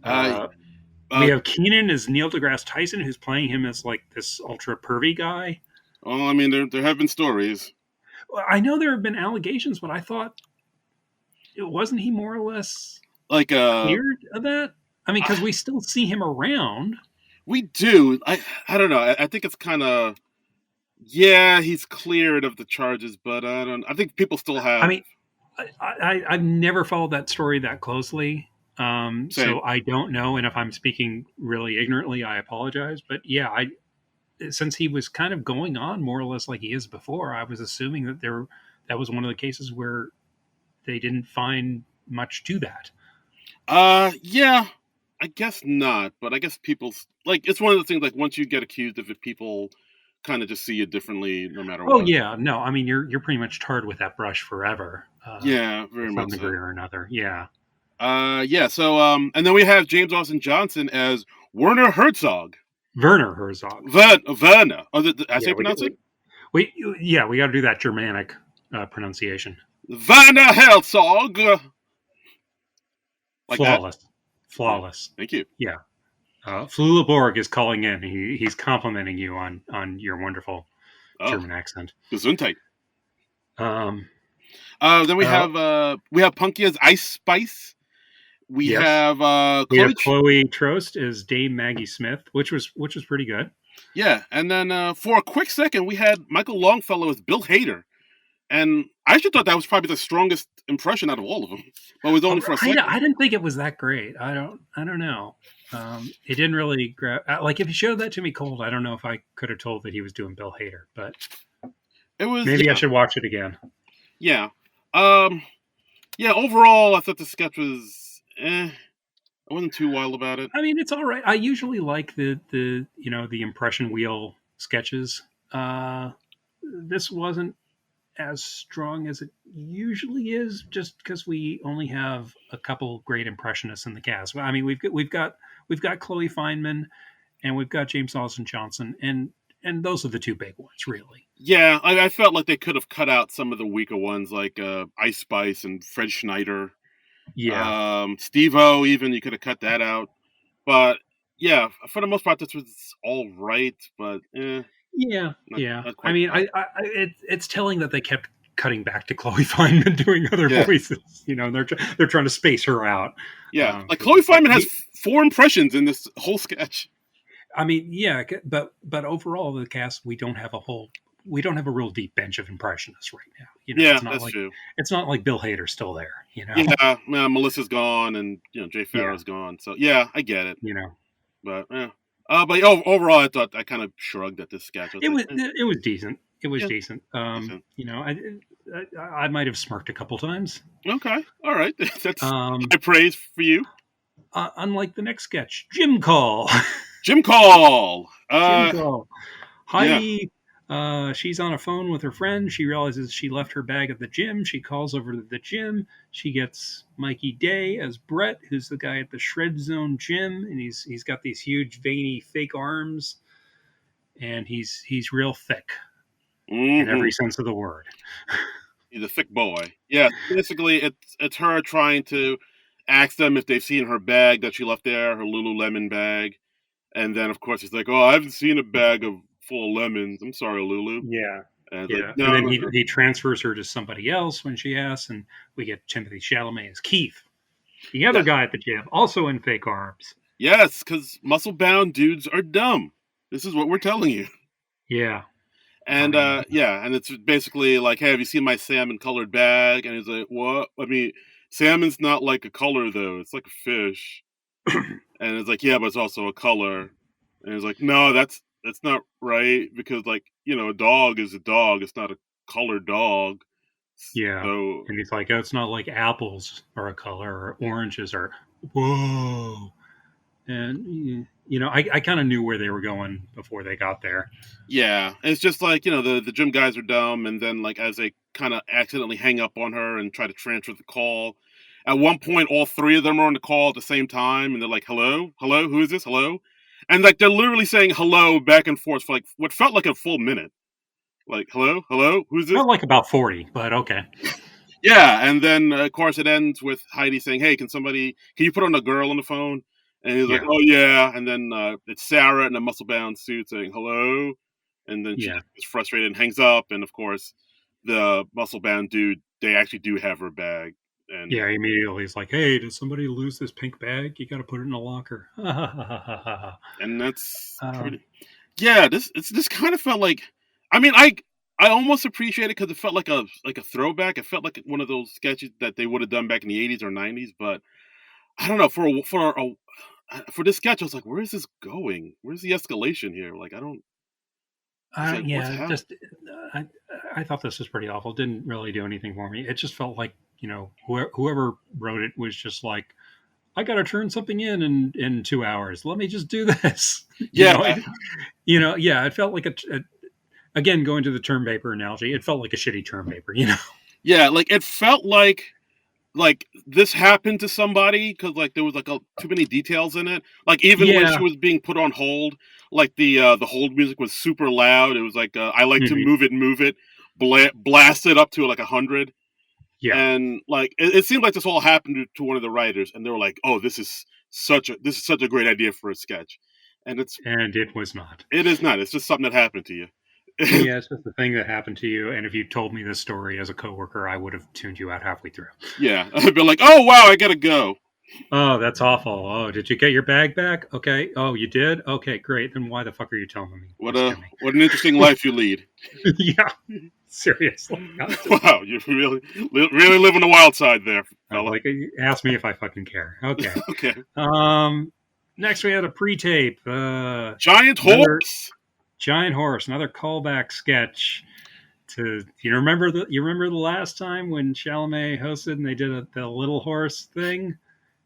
We have Keenan as Neil deGrasse Tyson, who's playing him as like this ultra pervy guy. Well, I mean, there have been stories. I know there have been allegations, but I thought it wasn't he more or less Like cleared of that. I mean, because we still see him around. We do. I don't know. I think it's kind of yeah. He's cleared of the charges, but I don't. I think people still have. I mean, I've never followed that story that closely. So I don't know. And if I'm speaking really ignorantly, I apologize. But yeah, since he was kind of going on more or less like he is before, I was assuming that was one of the cases where they didn't find much to that. Yeah. I guess not, but I guess people like it's one of the things like once you get accused of it, people kind of just see it differently no matter what. Oh yeah, no, I mean you're pretty much tarred with that brush forever. Yeah, very to much some degree or another. Yeah. Yeah. So and then we have James Austin Johnson as Werner Herzog. Werner Herzog. Werner. Oh, did I say pronounce it? We got to do that Germanic pronunciation. Werner Herzog. Like flawless. That? Flawless. Thank you. Yeah. Flula Borg is calling in. He's complimenting you on your wonderful German accent. Gesundheit. Then we have Punky as Ice Spice. We have Chloe Trost as Dame Maggie Smith, which was pretty good. Yeah, and then for a quick second we had Michael Longfellow as Bill Hader. And I actually thought that was probably the strongest impression out of all of them. But it was only for a second. I didn't think it was that great. I don't know. It didn't really grab. Like if you showed that to me cold, I don't know if I could have told that he was doing Bill Hader. But it was. Maybe I should watch it again. Yeah. Yeah. Overall, I thought the sketch was. I wasn't too wild about it. I mean, it's all right. I usually like the impression wheel sketches. This wasn't as strong as it usually is, just because we only have a couple great impressionists in the cast. I mean, we've got Chloe Feynman, and we've got James Austin Johnson, and and those are the two big ones, really. Yeah, I felt like they could have cut out some of the weaker ones, like Ice Spice and Fred Schneider. Yeah, Steve-O, even, you could have cut that out. But yeah, for the most part, this was all right, but yeah, not, yeah. not I quite mean, top. it's telling that they kept cutting back to Chloe Fineman doing other Yeah, voices. They're trying to space her out. yeah. Like 'Cause Chloe it's like Fineman has 4 impressions in this whole sketch. I mean, yeah, but overall, the cast we don't have a real deep bench of impressionists right now. Yeah, that's true. It's not like Bill Hader's still there. Yeah, Melissa's gone, and Jay Yeah, Farrow's gone. So yeah, I get it. you know, But yeah. But overall, I thought I kind of shrugged at this sketch. I was like, it was decent. It was yeah, decent. decent. I might have smirked a couple times. Okay, all right. That's Um, high praise for you. Unlike the next sketch, Jim Call. Jim Call. Jim Call. Yeah. Heidi, she's on a phone with her friend. She realizes she left her bag at the gym. She calls over to the gym. She gets Mikey Day as Brett, who's the guy at the Shred Zone gym, and he's got these huge veiny fake arms, and he's real thick in Hmm. every sense of the word. He's a thick boy. Yeah. Basically, it's her trying to ask them if they've seen her bag that she left there, her Lululemon bag, and then of course he's like, "Oh, I haven't seen a bag of full of lemons. I'm sorry, Lulu." Yeah. And it's like, Yeah, and "No, then no, he transfers her to somebody else when she asks, and we get Timothée Chalamet as Keith, the other yeah, guy at the gym, also in fake arms. yes, because muscle-bound dudes are dumb. This is what we're telling you." Yeah, And um, yeah, and it's basically like, "Hey, have you seen my salmon colored bag?" And he's like, "What? I mean, salmon's not like a color though. It's like a fish." And it's like, "Yeah, but it's also a color." And he's like, "No, that's not right because like, a dog is a dog. It's not a colored dog." yeah, So, and he's like, oh, it's not like apples are a color or oranges are. Whoa, and I kind of knew where they were going before they got there. yeah, it's just like, the gym guys are dumb, and then like as they kind of accidentally hang up on her and try to transfer the call. At one point, all three of them are on the call at the same time, and they're like, "Hello, hello, who is this? Hello," and like they're literally saying hello back and forth for like what felt like a full minute. Like, "Hello, hello, who's this?" Felt like about 40, but okay. Yeah, and then of course it ends with Heidi saying, "Hey, can you put on a girl on the phone?" And he's like, Yeah, "Oh yeah," and then it's Sarah in a muscle bound suit saying hello, and then she yeah, just gets frustrated and hangs up, and of course the muscle bound dude, they actually do have her bag, and yeah. Immediately, he's like, "Hey, did somebody lose this pink bag? You got to put it in a locker." that's um, pretty. Yeah, this kind of felt like, I mean, I almost appreciate it because it felt like a throwback. It felt like one of those sketches that they would have done back in the '80s or '90s, but I don't know. For this sketch, I was like, "Where is this going? Where's the escalation here?" Like, I don't. It's like, what's yeah, happening? just I, I thought this was pretty awful. Didn't really do anything for me. It just felt like whoever wrote it was just like, I got to turn something in 2 hours. Let me just do this. Yeah, Yeah. It felt like again going to the term paper analogy. It felt like a shitty term paper. yeah. Like it felt like this happened to somebody because like there was like too many details in it. Like even when she Yeah. was being put on hold, like the hold music was super loud. It was like I like to Hmm. move it, blast it up to like 100. Yeah. And like it seemed like this all happened to one of the writers, and they were like, "Oh, this is such a great idea for a sketch," and And it was not. it is not. It's just something that happened to you. Yeah, it's just the thing that happened to you. And if you told me this story as a coworker, I would have tuned you out halfway through. Yeah, I'd be like, "Oh wow, I gotta go." Oh, that's awful. Oh, did you get your bag back? Okay. Oh, you did? Okay, great. Then why the fuck are you telling me What this a to me? what an interesting life you lead. Yeah, seriously. Wow, you really live on the wild side there, I was fella. like, ask me if I fucking care. Okay. Okay, Um, Next we had a pre-tape. giant Another horse. giant horse. Another callback sketch to you remember the last time when Chalamet hosted and they did the little horse thing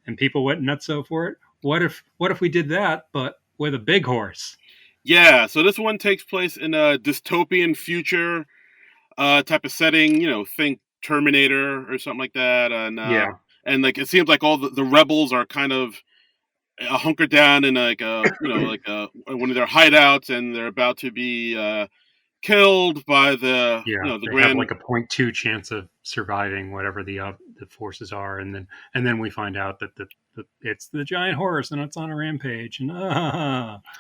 and people went nutso for it. What if we did that but with a big horse? Yeah, so this one takes place in a dystopian future type of setting. Think Terminator or something like that, and Yeah. like it seems like all the rebels are kind of hunker down in like one of their hideouts, and they're about to be killed by Yeah, the they have grand. like a 0.2 chance of surviving whatever the forces are, and then we find out that it's the giant horse and it's on a rampage, and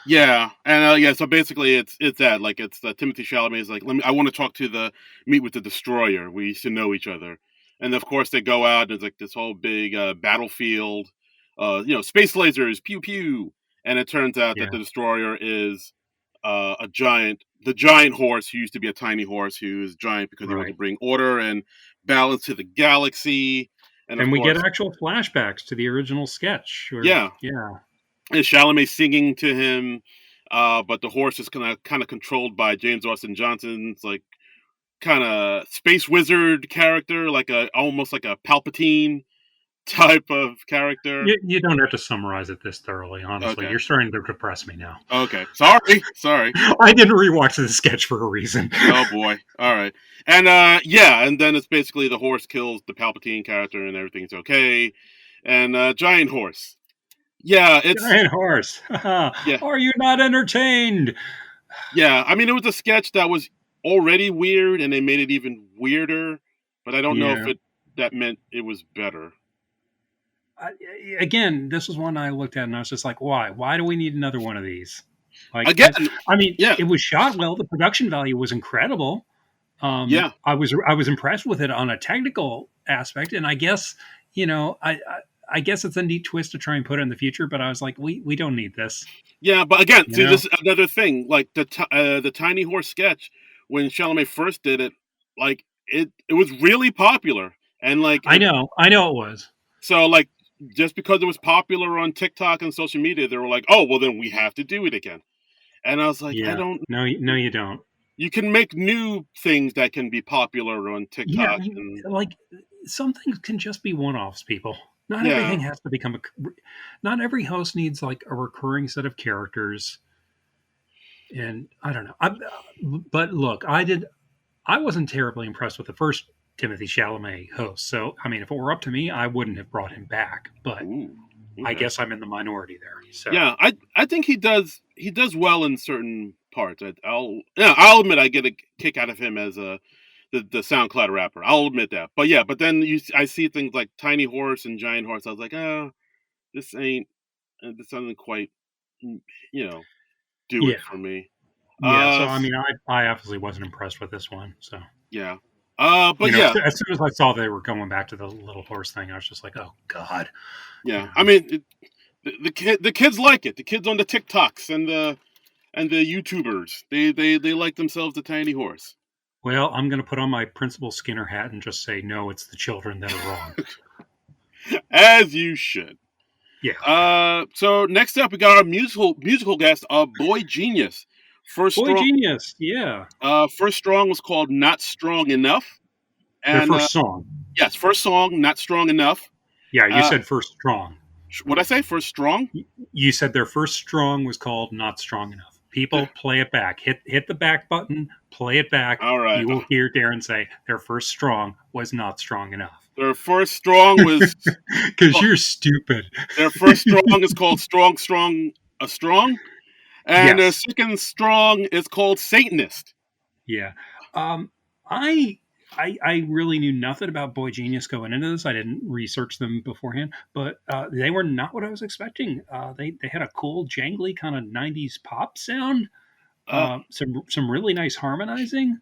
Yeah, and so basically it's that, like, it's Timothée Chalamet is like, I want to talk to the meet with the destroyer. We used to know each other, and of course they go out and there's like this whole big battlefield, space lasers, pew pew, and it turns out that yeah, the destroyer is the giant horse who used to be a tiny horse who is giant because he wanted to right. bring order and balance to the galaxy, and of And we get course, actual flashbacks to the original sketch, or yeah, yeah, and Chalamet singing to him, but the horse is kind of controlled by James Austin Johnson's like kind of space wizard character, like a almost like a Palpatine type of character. you don't have to summarize it this thoroughly. Honestly, Okay, you're starting to depress me now. okay, sorry. I didn't rewatch the sketch for a reason. Oh boy, all right, and and then it's basically the horse kills the Palpatine character, and everything's okay, and giant horse. Yeah, it's Giant horse. yeah. Are you not entertained? Yeah, I mean, it was a sketch that was already weird, and they made it even weirder. But I don't know if Yeah. it that meant it was better. I, again, this was one I looked at and I was just like, why? Why do we need another one of these? Like, Again, I mean, yeah, it was shot well. The production value was incredible. yeah, I was impressed with it on a technical aspect, and I guess I guess it's a neat twist to try and put it in the future. But I was like, we don't need this, yeah. But again, you see, know. this is another thing. Like the tiny horse sketch when Chalamet first did it, like it was really popular, and like I know it was. so like just because it was popular on TikTok and social media, they were like, oh well, then we have to do it again. And I was like, I Yeah, don't. no, no, you don't. You can make new things that can be popular on Yeah, TikTok, and like some things can just be one-offs, people. Not yeah, everything has to become not every host needs like a recurring set of characters. And I don't know. But look, I wasn't terribly impressed with the first Timothy Chalamet host. So, I mean, if it were up to me, I wouldn't have brought him back. But ooh, I okay. guess I'm in the minority there. So, Yeah, I think he does well in certain parts. I'll admit I get a kick out of him as the SoundCloud rapper. I'll admit that. But yeah, but then I see things like Tiny Horse and Giant Horse. I was like, this ain't this doesn't quite mm, you know do it yeah. for me. Yeah. So, I S- mean, I obviously wasn't impressed with this one. So, yeah. you But know, yeah, as soon as I saw they were going back to the little horse thing, I was just like, oh, God. You yeah. I know, mean, the kids like it. The kids on the TikToks and the YouTubers. They like themselves a Tiny Horse. well, I'm going to put on my Principal Skinner hat and just say, no, it's the children that are wrong. As you should. Yeah. So next up we got our musical guest, Boy Genius. First Boy strong, Genius. Yeah. first strong was called "Not Strong Enough," Their and first song. yes, first song "Not Strong Enough." Yeah, you Uh, said first strong. what I say? First strong. You said their first strong was called Not Strong Enough. People, play it back. Hit the back button, play it back. All right. You will hear Darren say their first strong was not strong enough. Their first strong was Because you're stupid. their first strong is called "Strong Strong a Strong," and their Yes. second strong is called "Satanist." Yeah. Um, I I really knew nothing about Boy Genius going into this. I didn't research them beforehand, but they were not what I was expecting. They had a cool, jangly kind of '90s pop sound. Uh, Some really nice harmonizing.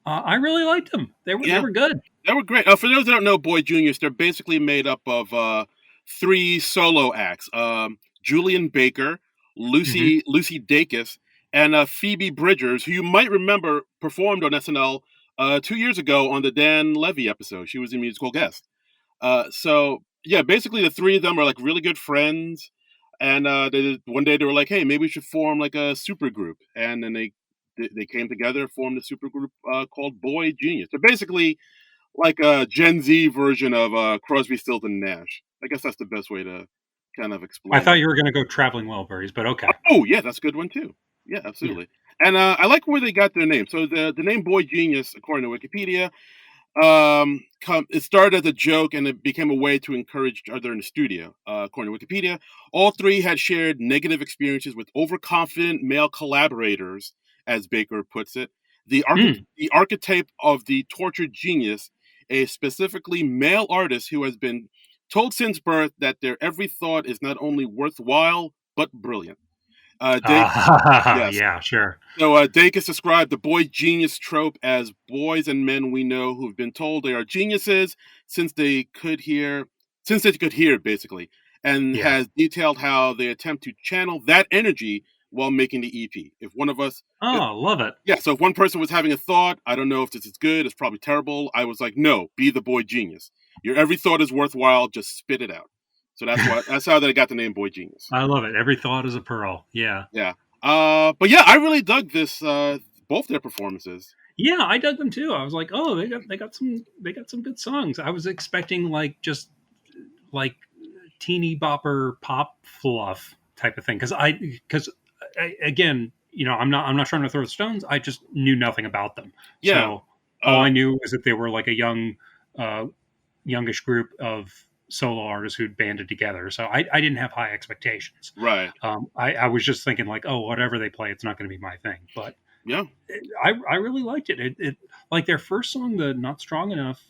I really liked them. They yeah, were good. they were great. For those that don't know, Boy Juniors, they're basically made up of three solo acts: Julian Baker, Hmm. Lucy Dacus, and Phoebe Bridgers, who you might remember performed on SNL 2 years ago on the Dan Levy episode. She was a musical guest. So yeah, basically the three of them are like really good friends, and one day they were like, "Hey, maybe we should form like a super group," and then they came together, formed a super group called Boy Genius. They're basically like a Gen Z version of Crosby, Stills and Nash. I guess that's the best way to kind of I explain thought it. you were going to go traveling Wilburys, but okay. Oh yeah, that's a good one too. Yeah, Yeah. absolutely. And I like where they got their name. So the name Boy Genius, according to Wikipedia, It started as a joke and it became a way to encourage each other in the studio. According to Wikipedia, all three had shared negative experiences with overconfident male collaborators, as Baker puts it. Mm. The archetype of the tortured genius, a specifically male artist who has been told since birth that their every thought is not only worthwhile but brilliant. Dake, yes, Yeah, sure. so Dacus described the boy genius trope as boys and men we know who've been told they are geniuses since they could hear, basically, and Yeah. has detailed how they attempt to channel that energy while making the EP. If one of us, if, Oh, love it. yeah, so if one person was having a thought, I don't know if this is good, it's probably terrible. I was like, no, be the boy genius. Your every thought is worthwhile. Just spit it out. So that's how they got the name Boy Genius. I love it. Every thought is a pearl. Yeah. Yeah. But yeah, I really dug this. Both their performances. Yeah, I dug them too. I was like, oh, they got some good songs. I was expecting like just like teeny bopper pop fluff type of thing because again, I'm not trying to throw stones. I just knew nothing about them. Yeah. So all I knew was that they were like a uh, youngish group of solo artists who'd banded together. So I didn't have high expectations. Right. I was just thinking like, oh, whatever they play, it's not going to be my thing. But Yeah. I really liked it. It like their first song, the Not Strong Enough.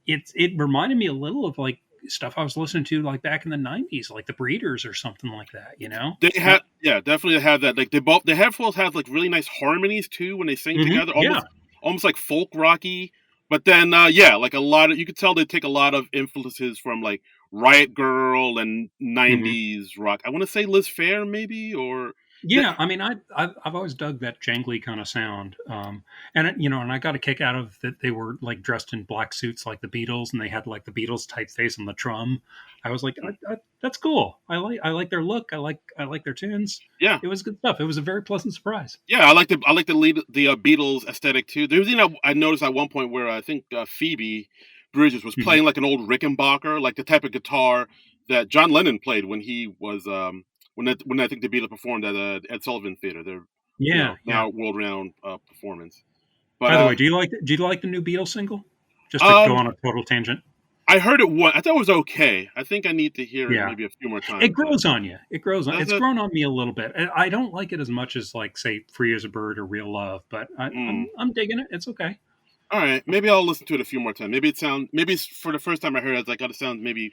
It reminded me a little of like stuff I was listening to like back in the '90s, like the Breeders or something like that. You know, They it's had, not. yeah, definitely have that. Like they have both have like really nice harmonies too when they sing together, Yeah. almost like folk rocky. But then, yeah, like a lot of, you could tell they take a lot of influences from like Riot Girl and hmm '90s rock. I want to say Liz Phair maybe, or Yeah, I mean, I've always dug that jangly kind of sound, and I got a kick out of that they were like dressed in black suits like the Beatles, and they had like the Beatles typeface on the drum. I was like, that's cool. I like their look. I like their tunes. yeah. It was good stuff. It was a very pleasant surprise. Yeah, I like the lead the Beatles aesthetic too. There was, I noticed at one point where I think Phoebe Bridges was hmm playing like an old Rickenbacker, like the type of guitar that John Lennon played when he was when I think the Beatles performed at Ed Sullivan Theater. Their Yeah, yeah. now world renowned performance. But By the way, do you like the new Beatles single? Just to go um, on a total tangent. I heard it once. I thought it was okay. I think I need to hear it Yeah, maybe a few more it times. grows on you. It grows on. Does It's it? grown on me a little bit. I don't like it as much as like say "Free as a Bird" or "Real Love," but Mm. I'm digging it. It's okay. All right, maybe I'll listen to it a few more times. Maybe it's for the first time I heard it, it's like it sounds maybe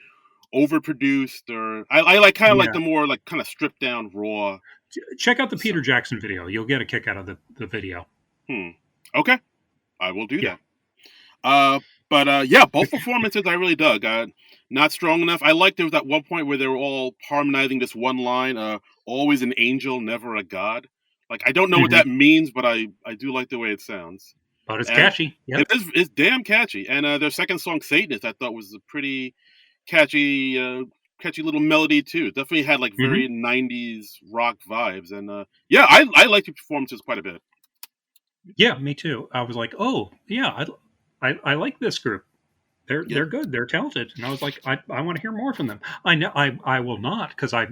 overproduced, or I like kind of like Yeah, the more like kind of stripped down raw. check out the So, Peter Jackson video. You'll get a kick out of the video. hmm. Okay, I will do Yeah. that. Uh, but yeah, both performances I really dug. Not strong enough. I liked there was that one point where they were all harmonizing this one line. Always an angel, never a god. Like I don't know what hmm that means, but I do like the way it sounds. But it's And catchy. it Yep. is it's damn catchy. And their second song, Satanist, I thought was a pretty catchy, catchy little melody too. It definitely had like hmm very '90s rock vibes. And yeah, I liked the performances quite a bit. Yeah, me too. I was like, oh yeah, I like this group. Yeah. They're good. They're talented. And I was like, I want to hear more from them. I know I will not because I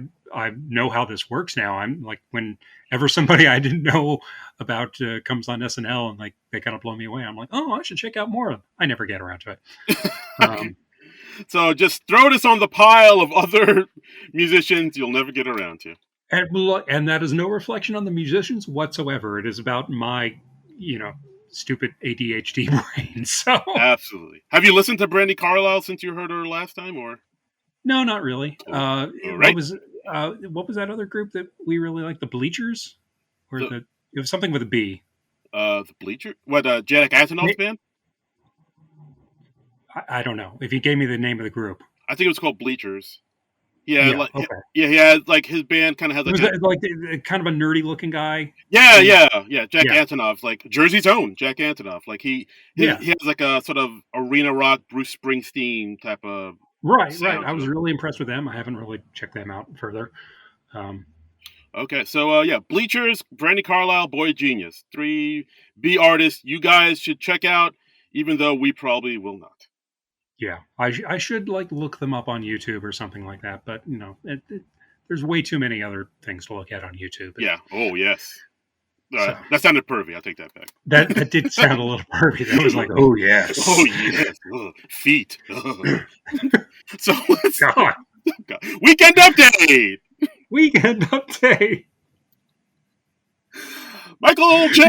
know how this works now. I'm like whenever somebody I didn't know about comes on SNL and like they kind of blow me away. I'm like, oh, I should check out more of them. I never get around to it. Okay. Um, So just throw this on the pile of other musicians you'll never get around to. and that is no reflection on the musicians whatsoever. It is about my you know stupid ADHD brain. So Absolutely. Have you listened to Brandy Carlisle since you heard her last time, or? no, not really. Oh, all right. What was that other group that we really like? The Bleachers, or The it was something with a B. the Bleacher. What? Janek Antonov's band. I don't know. If you gave me the name of the group, I think it was called Bleachers. Yeah, yeah, like okay. yeah, he had like his band kind of has It like was a like kind of a nerdy looking guy. And yeah. Jack yeah, Antonoff, like Jersey's own Jack Antonoff. Like yeah, he has like a sort of arena rock Bruce Springsteen type of right. sound I to was him. really impressed with them. I haven't really checked them out further. Um, Okay, so yeah, Bleachers, Brandy Carlisle, Boy Genius, three B artists you guys should check out, even though we probably will not. yeah, I should like look them up on YouTube or something like that. But there's way too many other things to look at on YouTube. Yeah. Oh yes. So That sounded pervy. I'll take that back. that did sound a little pervy. That was like, oh yes, Oh yes, feet. So let's God, weekend update. weekend update. Michael J.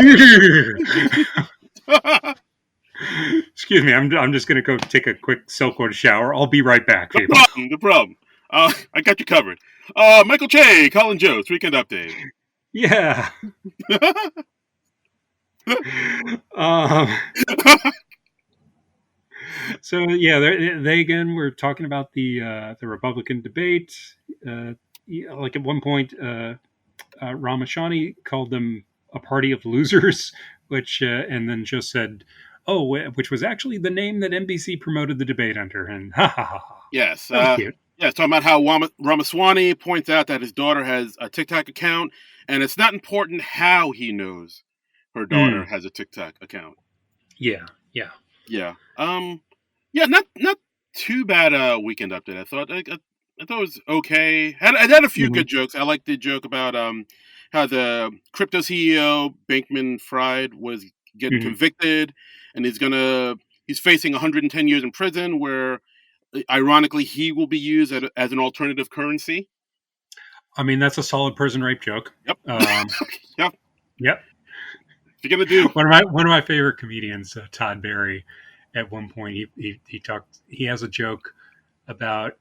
Excuse me, I'm just gonna go take a quick Silkwood shower. I'll be right back, No people. problem. No problem. I got you covered. Michael J. Colin Jost, weekend update. Yeah. Um, so yeah, they again were talking about the Republican debate. Like at one point, Ramachani called them a party of losers, which and then just said, "Oh," which was actually the name that NBC promoted the debate under, and ha ha ha ha. Yes. That was cute. Yeah, talking about how Ramaswamy points out that his daughter has a TikTok account, and it's not important how he knows her daughter Mm, has a TikTok account. yeah, yeah. Yeah. Yeah, not too bad. Weekend update. I thought it was okay. It had a few Hmm. good jokes. I like the joke about how the crypto CEO Bankman Fried was getting Hmm. convicted, and he's facing 110 years in prison, where ironically he will be used as an alternative currency. I mean, that's a solid prison rape joke. Yep. Um, Yep. yep. What you gonna do? One of my favorite comedians, Todd Barry, at one point he talked. He has a joke about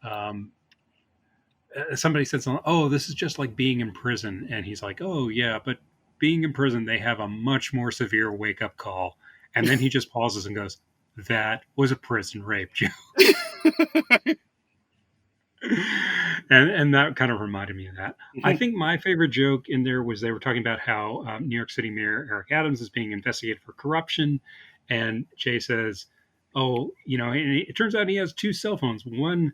um, somebody said something. Oh, this is just like being in prison, and he's like, oh yeah, but being in prison, they have a much more severe wake up call. And then he just pauses and goes, "That was a prison rape joke." And that kind of reminded me of that. I think my favorite joke in there was they were talking about how New York City Mayor Eric Adams is being investigated for corruption, and Jay says, "Oh, and it turns out he has two cell phones, one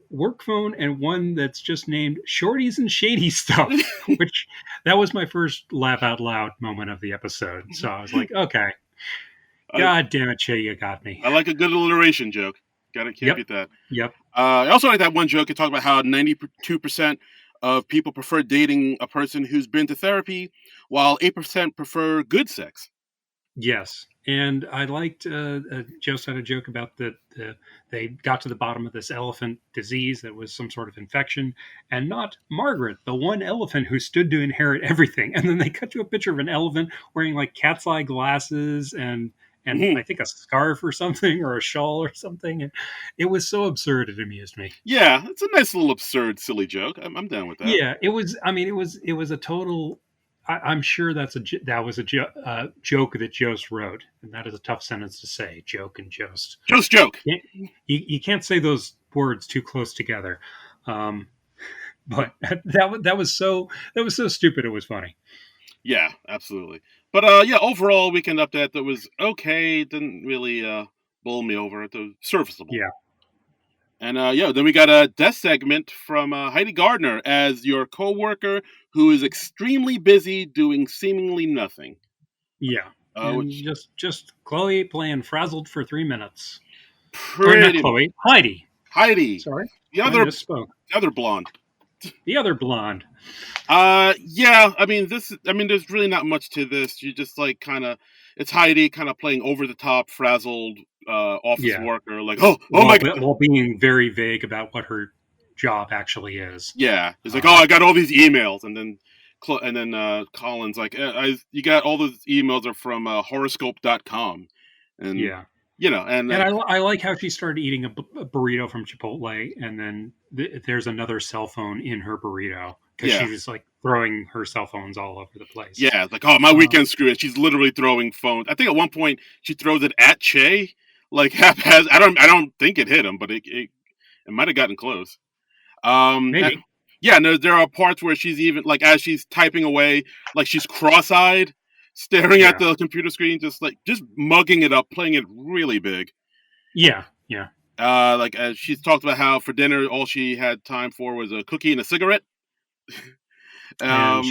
work phone and one that's just named Shorties and Shady Stuff," which that was my first laugh out loud moment of the episode. So I was like, okay, I, God damn it, Shay, you got me. I like a good alliteration joke. Can't Yep, beat that. yep, I also like that one joke. It talked about how 92% of people prefer dating a person who's been to therapy, while 8% prefer good sex. yes. And I liked Joe said a joke about they got to the bottom of this elephant disease that was some sort of infection, and not Margaret, the one elephant who stood to inherit everything. And then they cut to a picture of an elephant wearing like cat's eye glasses and Mhm. I think a scarf or something or a shawl or something. And it was so absurd it amused me. Yeah, it's a nice little absurd, silly joke. I'm down with that. Yeah, it was. I mean, it was a total. I'm sure that was a joke that Jost wrote, and that is a tough sentence to say. Joke and Jost. Just joke. You can't say those words too close together. Um, but that was so stupid. It was funny. Yeah, absolutely. But yeah, overall weekend update that was okay. Didn't really bowl me over. It was serviceable. Yeah, And yeah, then we got a death segment from Heidi Gardner as your coworker who is extremely busy doing seemingly nothing. yeah, and Which just Chloe playing frazzled for 3 minutes, or not pretty much Chloe, Heidi. Heidi, Sorry, the I other misspoke. the other blonde. The other blonde. Yeah, I mean there's really not much to this. You just like kind of it's Heidi kind of playing over the top frazzled office Yeah, worker like, "Oh while my god." while being very vague about what her job actually is. Yeah. It's like, "Oh, Um, I got all these emails." And then Colin's like, you got all those emails are from horoscope.com. And yeah, and and I like how she started eating a burrito from Chipotle, and then there's another cell phone in her burrito because yeah. she was like throwing her cell phones all over the place. Yeah, it's like, "Oh, my Um, weekend screwed." She's literally throwing phones. I think at one point she throws it at Che, like haphazard. I don't think it hit him, but it might have gotten close. And Maybe. yeah, no, there are parts where she's even like as she's typing away, like she's cross-eyed, staring at Yeah. the computer screen, just mugging it up, playing it really big. Yeah. Yeah. Like as she's talked about how for dinner all she had time for was a cookie and a cigarette. And Um,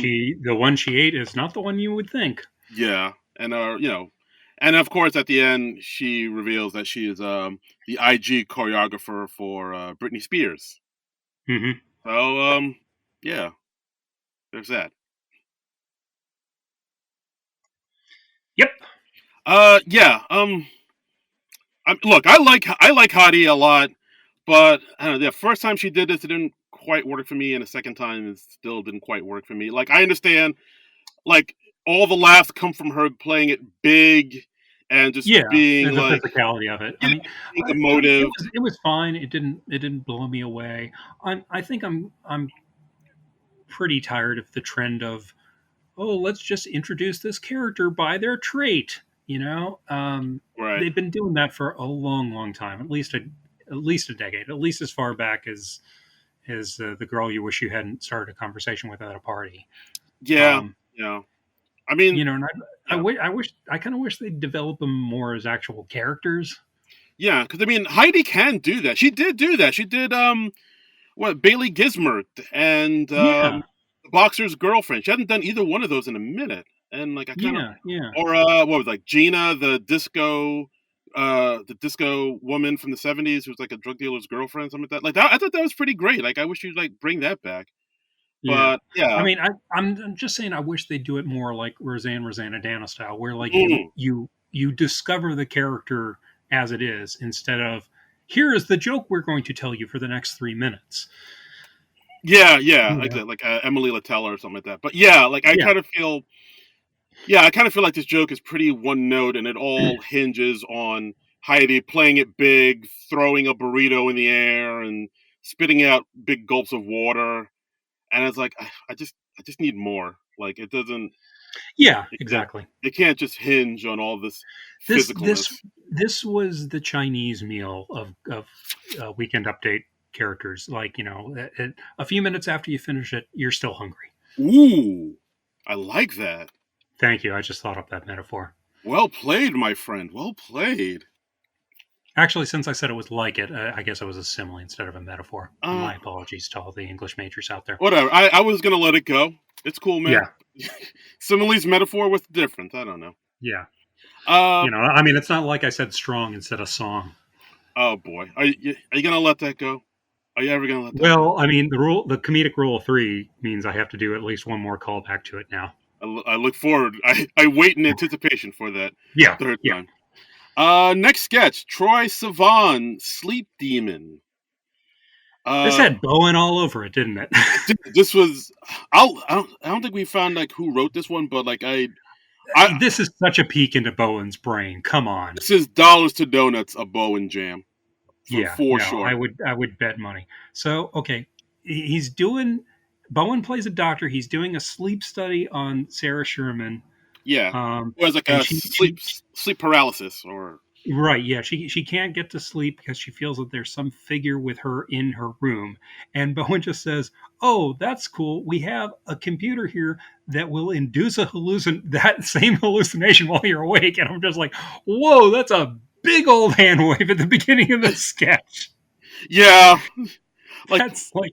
the one she ate is not the one you would think. yeah, and and of course at the end she reveals that she is the IG choreographer for Britney Spears. Hmm. So yeah, there's that. Yeah. Look, I like Hadi a lot, but I don't know, the first time she did this, it didn't quite work for me, and the second time, it still didn't quite work for me. Like, I understand, like, all the laughs come from her playing it big and just Yeah, being and the like, physicality of it. I yeah, mean, being it emotive. was fine. It didn't blow me away. I think I'm pretty tired of the trend of, oh, let's just introduce this character by their trait. Right. They've been doing that for a long, long time, at least a decade, at least as far back as the girl you wish you hadn't started a conversation with at a party. Yeah. Um, Yeah. I mean, and yeah. I kind of wish they'd develop them more as actual characters. Yeah, because I mean, Heidi can do that. She did do that. She did what, Bailey Gizmert and Yeah, the boxer's girlfriend. She hadn't done either one of those in a minute, and like I kind of, yeah, yeah, or what was, like, Gina, the disco woman from the '70s, who was like a drug dealer's girlfriend, something like that. Like that, I thought that was pretty great. Like, I wish you'd like bring that back. yeah. But I yeah. mean, I'm just saying I wish they do it more like Rosanna Dana style, where like Mm. you discover the character as it is instead of here is the joke we're going to tell you for the next 3 minutes. Yeah, yeah, You like know? that, like Emily Latella or something like that. But yeah, like Yeah, I kind of feel like this joke is pretty one note, and it all hinges on Heidi playing it big, throwing a burrito in the air, and spitting out big gulps of water. And it's like, I just need more. Like, it doesn't, yeah, it can't, exactly. it can't just hinge on all this This physicalness. this this was the Chinese meal of Weekend Update characters. Like a few minutes after you finish it, you're still hungry. Ooh, I like that. Thank you. I just thought up that metaphor. Well played, my friend. Well played. Actually, since I said it was like it, I guess it was a simile instead of a metaphor. Uh, My apologies to all the English majors out there. Whatever. I was gonna let it go. It's cool, man. Yeah, Similes metaphor with difference. I don't know. yeah. Uh, I mean, it's not like I said strong instead of song. oh boy. Are you gonna let that go? Are you ever gonna let that go? Well, I mean, the comedic rule of three means I have to do at least one more callback to it now. I look forward. I wait in anticipation for that Yeah, third yeah. time. Next sketch: Troy Sivan, Sleep Demon. This Uh, had Bowen all over it, didn't it? this was. I don't think we found like who wrote this one, but like I This is such a peek into Bowen's brain. Come on. this is dollars to donuts a Bowen jam Yeah, for no, sure. I would bet money. So, okay, he's doing Bowen plays a doctor. He's doing a sleep study on Sarah Sherman. Yeah, it was like And a sleep paralysis or right, yeah, she can't get to sleep because she feels that there's some figure with her in her room. And Bowen just says, "Oh, that's cool. We have a computer here that will induce that same hallucination while you're awake." And I'm just like, "Whoa, that's a big old hand wave at the beginning of this sketch." yeah, like That's like,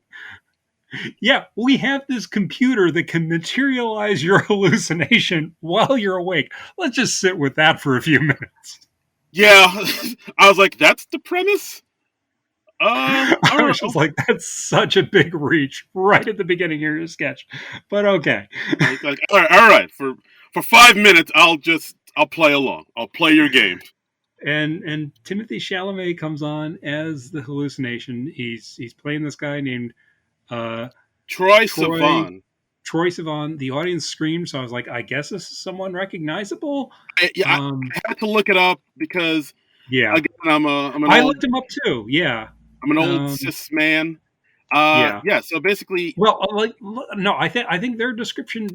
yeah, we have this computer that can materialize your hallucination while you're awake. Let's just sit with that for a few minutes. yeah. I was like, that's the premise. I All right. was just like, that's such a big reach right at the beginning of your sketch. But okay. Like, all right. For 5 minutes, I'll play along. I'll play your games. And Timothée Chalamet comes on as the hallucination. He's playing this guy named uh, Troy Troy Sivan. Troy Sivan. The audience screamed, so I was like, I guess this is someone recognizable. Yeah, Um, I had to look it up because yeah, again, I'm an I old looked him up too. Yeah, um, cis man. yeah. Yeah. So basically, Well, no, I think their description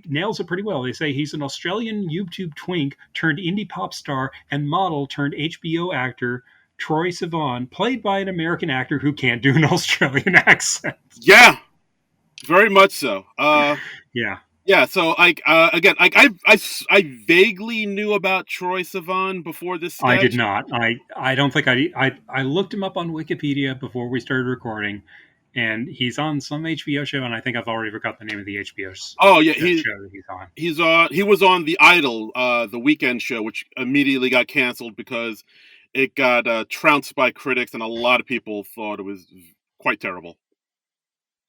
nails it pretty well. They say he's an Australian YouTube twink turned indie pop star and model turned HBO actor, Troy Sivan, played by an American actor who can't do an Australian accent. yeah, very much so. Yeah, Yeah. So like again, like I vaguely knew about Troy Sivan before this I did sketch. not. I don't think I looked him up on Wikipedia before we started recording, and he's on some HBO show, and I think I've already forgot the name of the HBO Oh yeah, show that he's on. he was on the Idol, the weekend show, which immediately got canceled because it got trounced by critics, and a lot of people thought it was quite terrible.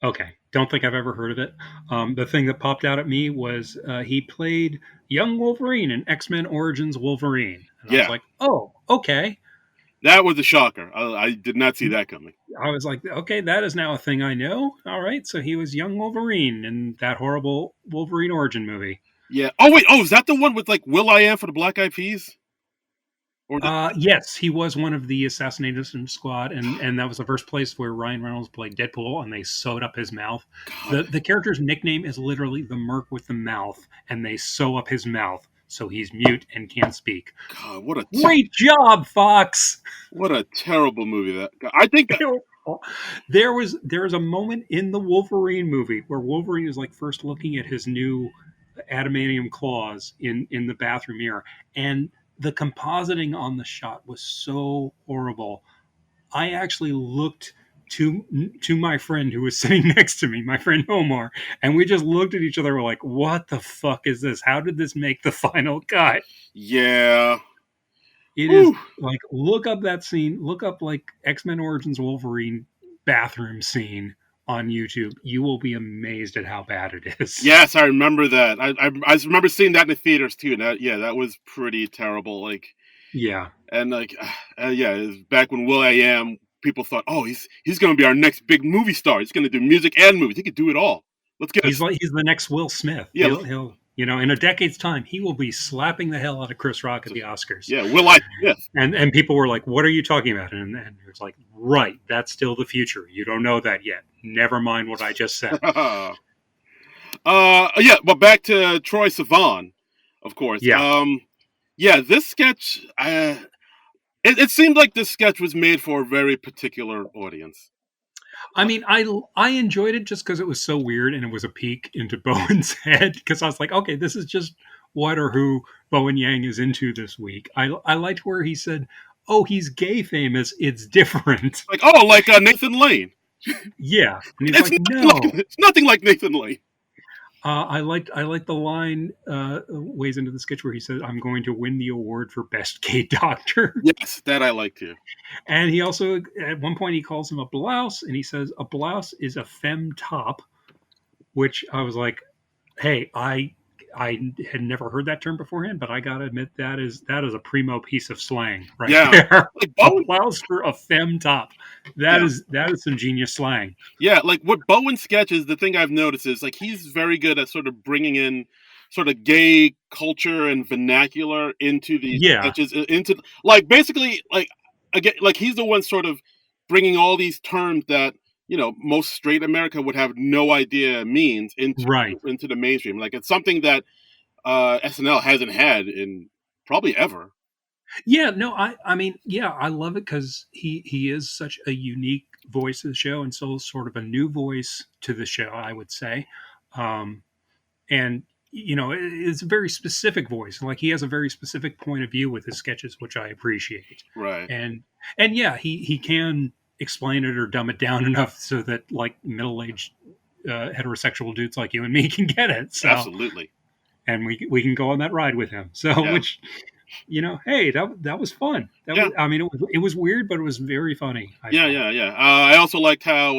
Okay, don't think I've ever heard of it. The thing that popped out at me was he played young Wolverine in X-Men Origins Wolverine, and I was Yeah, like, oh, okay. that was a shocker. I did not see that coming. I was like, okay, that is now a thing I know. All right, so he was young Wolverine in that horrible Wolverine origin movie. Yeah. Oh wait. Oh, is that the one with like Will I Am for the Black Eyed Peas? Or the, Yes, he was one of the assassination squad, and that was the first place where Ryan Reynolds played Deadpool, and they sewed up his mouth. God, The character's nickname is literally the Merc with the Mouth, and they sew up his mouth so he's mute and can't speak. God, Great job, Fox. what a terrible movie that. I think that. There was a moment in the Wolverine movie where Wolverine is like first looking at his new adamantium claws in the bathroom mirror, and the compositing on the shot was so horrible. I actually looked to my friend who was sitting next to me, my friend Omar, and we just looked at each other. We're like, "What the fuck is this? How did this make the final cut?" Yeah. It is Whew. like look up that scene, look up like X-Men Origins Wolverine bathroom scene on YouTube. You will be amazed at how bad it is. Yes, I remember that. I remember seeing that in the theaters too. And that was pretty terrible. Like, Yeah. and like, yeah, it was back when Will I Am, people thought, oh, he's going to be our next big movie star. He's going to do music and movies. He could do it all. Let's get us. He's the next Will Smith. Yeah, He'll in a decade's time, he will be slapping the hell out of Chris Rock at the Oscars. yeah, Will I Smith. And people were like, "What are you talking about?" And it was like, "Right, that's still the future. You don't know that yet. Never mind what I just said." Yeah, but back to Troye Sivan, of course. Yeah. Yeah, this sketch. It seemed like this sketch was made for a very particular audience. I mean, I enjoyed it just because it was so weird and it was a peek into Bowen's head. Because I was like, okay, this is just what or who Bowen Yang is into this week. I liked where he said, "Oh, he's gay famous. It's different." Like, oh, like Nathan Lane. Yeah, and he's like, "No." It's nothing like Nathan Lane. I liked the line ways into the sketch where he said, "I'm going to win the award for best gay doctor." Yes, that I like too. And he also, at one point, he calls him a blouse, and he says a blouse is a femme top, which I was like, "Hey, I had never heard that term beforehand, but I gotta admit that is a primo piece of slang right there. Like A Bowen. blouse for a femme top. That is some genius slang. Yeah, like what Bowen sketches, the thing I've noticed is like he's very good at sort of bringing in sort of gay culture and vernacular into these Yeah, sketches, into like basically like again, like he's the one sort of bringing all these terms that most straight America would have no idea means right. into the mainstream. Like it's something that SNL hasn't had in probably ever. Yeah, no, I mean, yeah, I love it because he is such a unique voice of the show, and so sort of a new voice to the show, I would say. Um, and it's a very specific voice. Like he has a very specific point of view with his sketches, which I appreciate. Right. And yeah, he can explain it or dumb it down enough so that like middle aged heterosexual dudes like you and me can get it. So Absolutely. and we can go on that ride with him. So Yeah. which hey, that was fun. Yeah. I mean, it was weird, but it was very funny. Yeah. I also liked how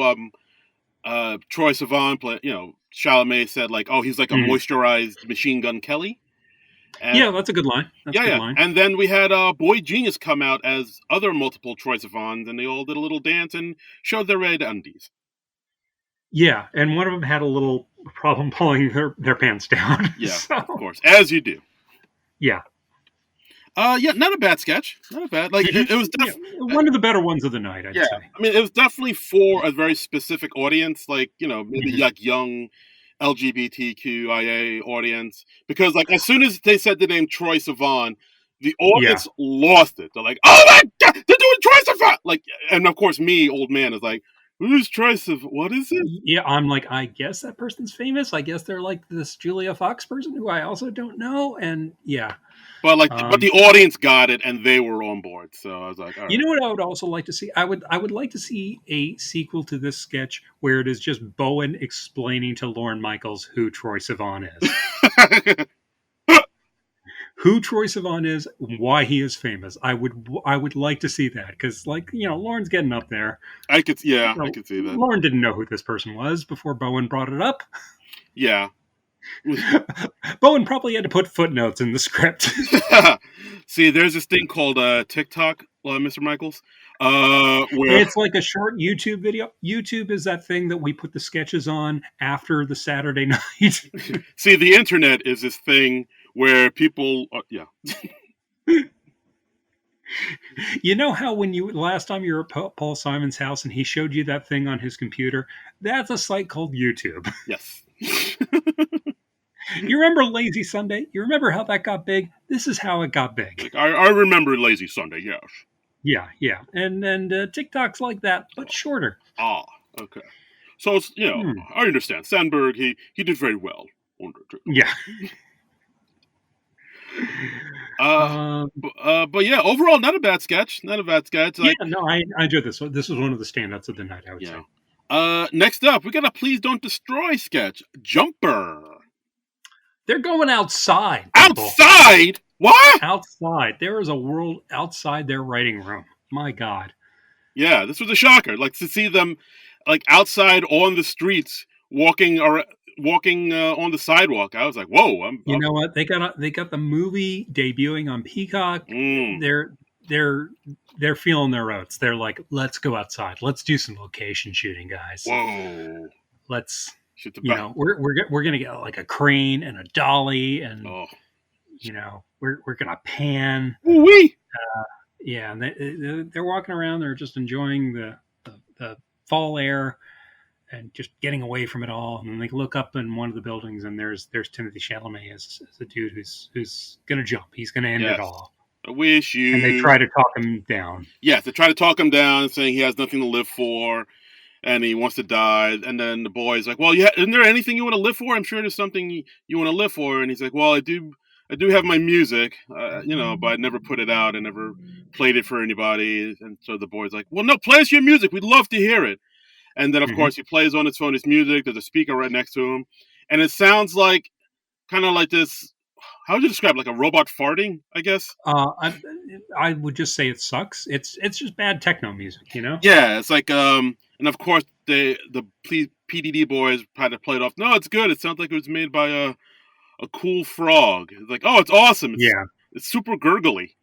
Troye Sivan Chalamet said like, oh, he's like a moisturized Machine Gun Kelly. And, yeah, that's a good line. That's a good line. And then we had Boy Genius come out as other multiple Troye Sivans, and they all did a little dance and showed their red undies. Yeah, and one of them had a little problem pulling their pants down. Yeah, so, of course, as you do. Yeah. Yeah, not a bad sketch. Not a bad. Like it was one of the better ones of the night. I'd say. I mean, it was definitely for a very specific audience, like maybe like young LGBTQIA audience. Because like as soon as they said the name Troye Sivan, the audience lost it. They're like, "Oh my god, they're doing Troye Sivan!" Like, and of course, me, old man, is like, "Who's Troye Sivan? What is it?" Yeah, I'm like, I guess that person's famous. I guess they're like this Julia Fox person who I also don't know. And yeah. But but the audience got it, and they were on board. So I was like, all right. You know what I would also like to see? I would like to see a sequel to this sketch where it is just Bowen explaining to Lorne Michaels who Troye Sivan is. who Troye Sivan is, why he is famous. I would like to see that because, like, Lauren's getting up there. I could see that. Lauren didn't know who this person was before Bowen brought it up. Yeah. Bowen probably had to put footnotes in the script. See, there's this thing called TikTok, Mr. Michaels. Where it's like a short YouTube video. YouTube is that thing that we put the sketches on after the Saturday night. See, the internet is this thing where people, yeah. You know how when last time you were at Paul Simon's house and he showed you that thing on his computer? That's a site called YouTube. Yes. You remember Lazy Sunday? You remember how that got big? This is how it got big. I remember Lazy Sunday, yes. Yeah. And TikTok's like that, but shorter. Ah, okay. So, it's, I understand. Sandberg, he did very well on TikTok. Yeah. But yeah, overall, not a bad sketch. Not a bad sketch. Yeah, no, I enjoyed this. This was one of the standouts of the night, I would say. Next up, we got a Please Don't Destroy sketch. Jumper. They're going outside. People. Outside? What? Outside. There is a world outside their writing room. My God. Yeah, this was a shocker. Like, to see them, like, outside on the streets, walking on the sidewalk. I was like, whoa. You know what? They got the movie debuting on Peacock. They're feeling their oats. They're like, let's go outside. Let's do some location shooting, guys. Whoa. Let's, we're gonna get like a crane and a dolly, and we're gonna pan. Wee. Yeah, and they're walking around. They're just enjoying the fall air and just getting away from it all. And they look up in one of the buildings, and there's Timothée Chalamet as a dude who's gonna jump. He's gonna end it all. I wish you. And they try to talk him down. Yes, they try to talk him down, saying he has nothing to live for, and he wants to die. And then the boy's like, "Well, yeah, isn't there anything you want to live for? I'm sure there's something you want to live for." And he's like, "Well, I do have my music, but I never put it out. I never played it for anybody." And so the boy's like, "Well, no, play us your music. We'd love to hear it." And then, of course, he plays on his phone his music. There's a speaker right next to him, and it sounds like kind of like this. How would you describe it? Like a robot farting, I guess? I would just say it sucks. It's just bad techno music, Yeah, it's like, and of course the PDD boys had to play it off. No, it's good. It sounds like it was made by a cool frog. It's like, oh, it's awesome. It's super gurgly.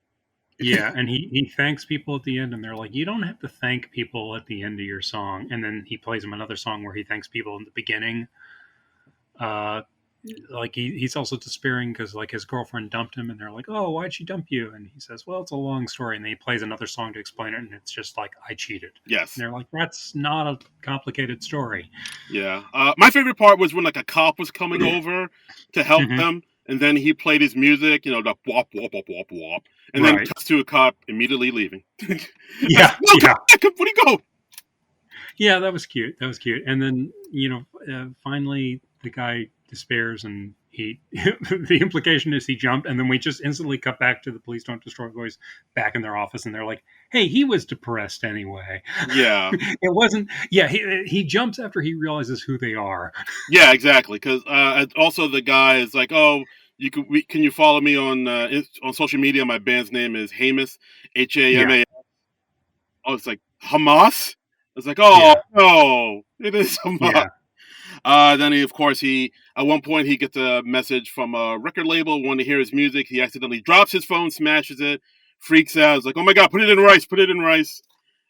Yeah, and he thanks people at the end, and they're like, you don't have to thank people at the end of your song. And then he plays them another song where he thanks people in the beginning. Like he's also despairing because like his girlfriend dumped him, and they're like, "Oh, why'd she dump you?" And he says, "Well, it's a long story." And then he plays another song to explain it, and it's just like, "I cheated." Yes, and they're like, "That's not a complicated story." Yeah, my favorite part was when like a cop was coming over to help them, and then he played his music, the wop wop wop wop wop, and then cuts to a cop immediately leaving. Yeah, where do you go? Yeah, that was cute. And then finally the guy despairs, and the implication is he jumped, and then we just instantly cut back to the Please Don't Destroy boys back in their office, and they're like, hey, he was depressed anyway. Yeah. It wasn't, he jumps after he realizes who they are. Yeah, exactly, because also the guy is like, oh, can you follow me on social media? My band's name is Hamas, Hamas. Oh, it's like Hamas? It's like, no, it is Hamas. Yeah. Then at one point he gets a message from a record label wanting to hear his music. He accidentally drops his phone, smashes it, freaks out. It's like, oh my God, put it in rice.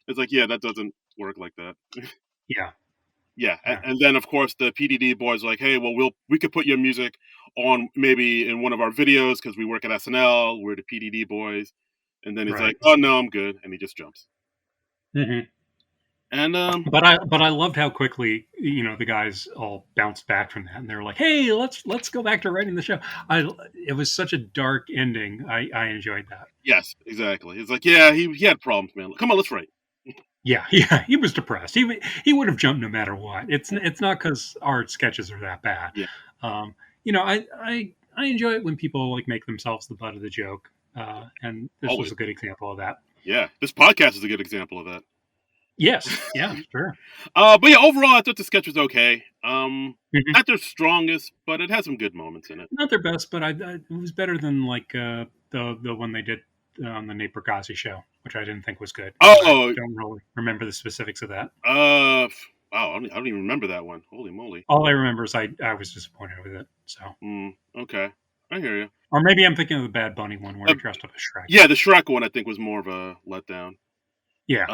It's like, yeah, that doesn't work like that. Yeah. And then of course the PDD boys are like, hey, well, we could put your music on maybe in one of our videos because we work at SNL. We're the PDD boys. And then he's like, oh no, I'm good, and he just jumps. Mm-hmm. And but I loved how quickly the guys all bounced back from that, and they were like, "Hey, let's go back to writing the show." It was such a dark ending. I enjoyed that. Yes, exactly. It's like, yeah, he had problems, man. Come on, let's write. Yeah, he was depressed. He would have jumped no matter what. It's not because our sketches are that bad. Yeah. I enjoy it when people like make themselves the butt of the joke, and this was a good example of that. Yeah, this podcast is a good example of that. Yes. Yeah. Sure. But yeah, overall, I thought the sketch was okay. Mhm. Not their strongest, but it has some good moments in it. Not their best, but it was better than like the one they did on the Nate Bargatze show, which I didn't think was good. But I Oh, don't really remember the specifics of that. wow, I don't even remember that one. Holy moly. All I remember is I was disappointed with it. So, Okay, I hear you. or maybe I'm thinking of the Bad Bunny one where he dressed up as Shrek. Yeah, the Shrek one I think was more of a letdown. Yeah,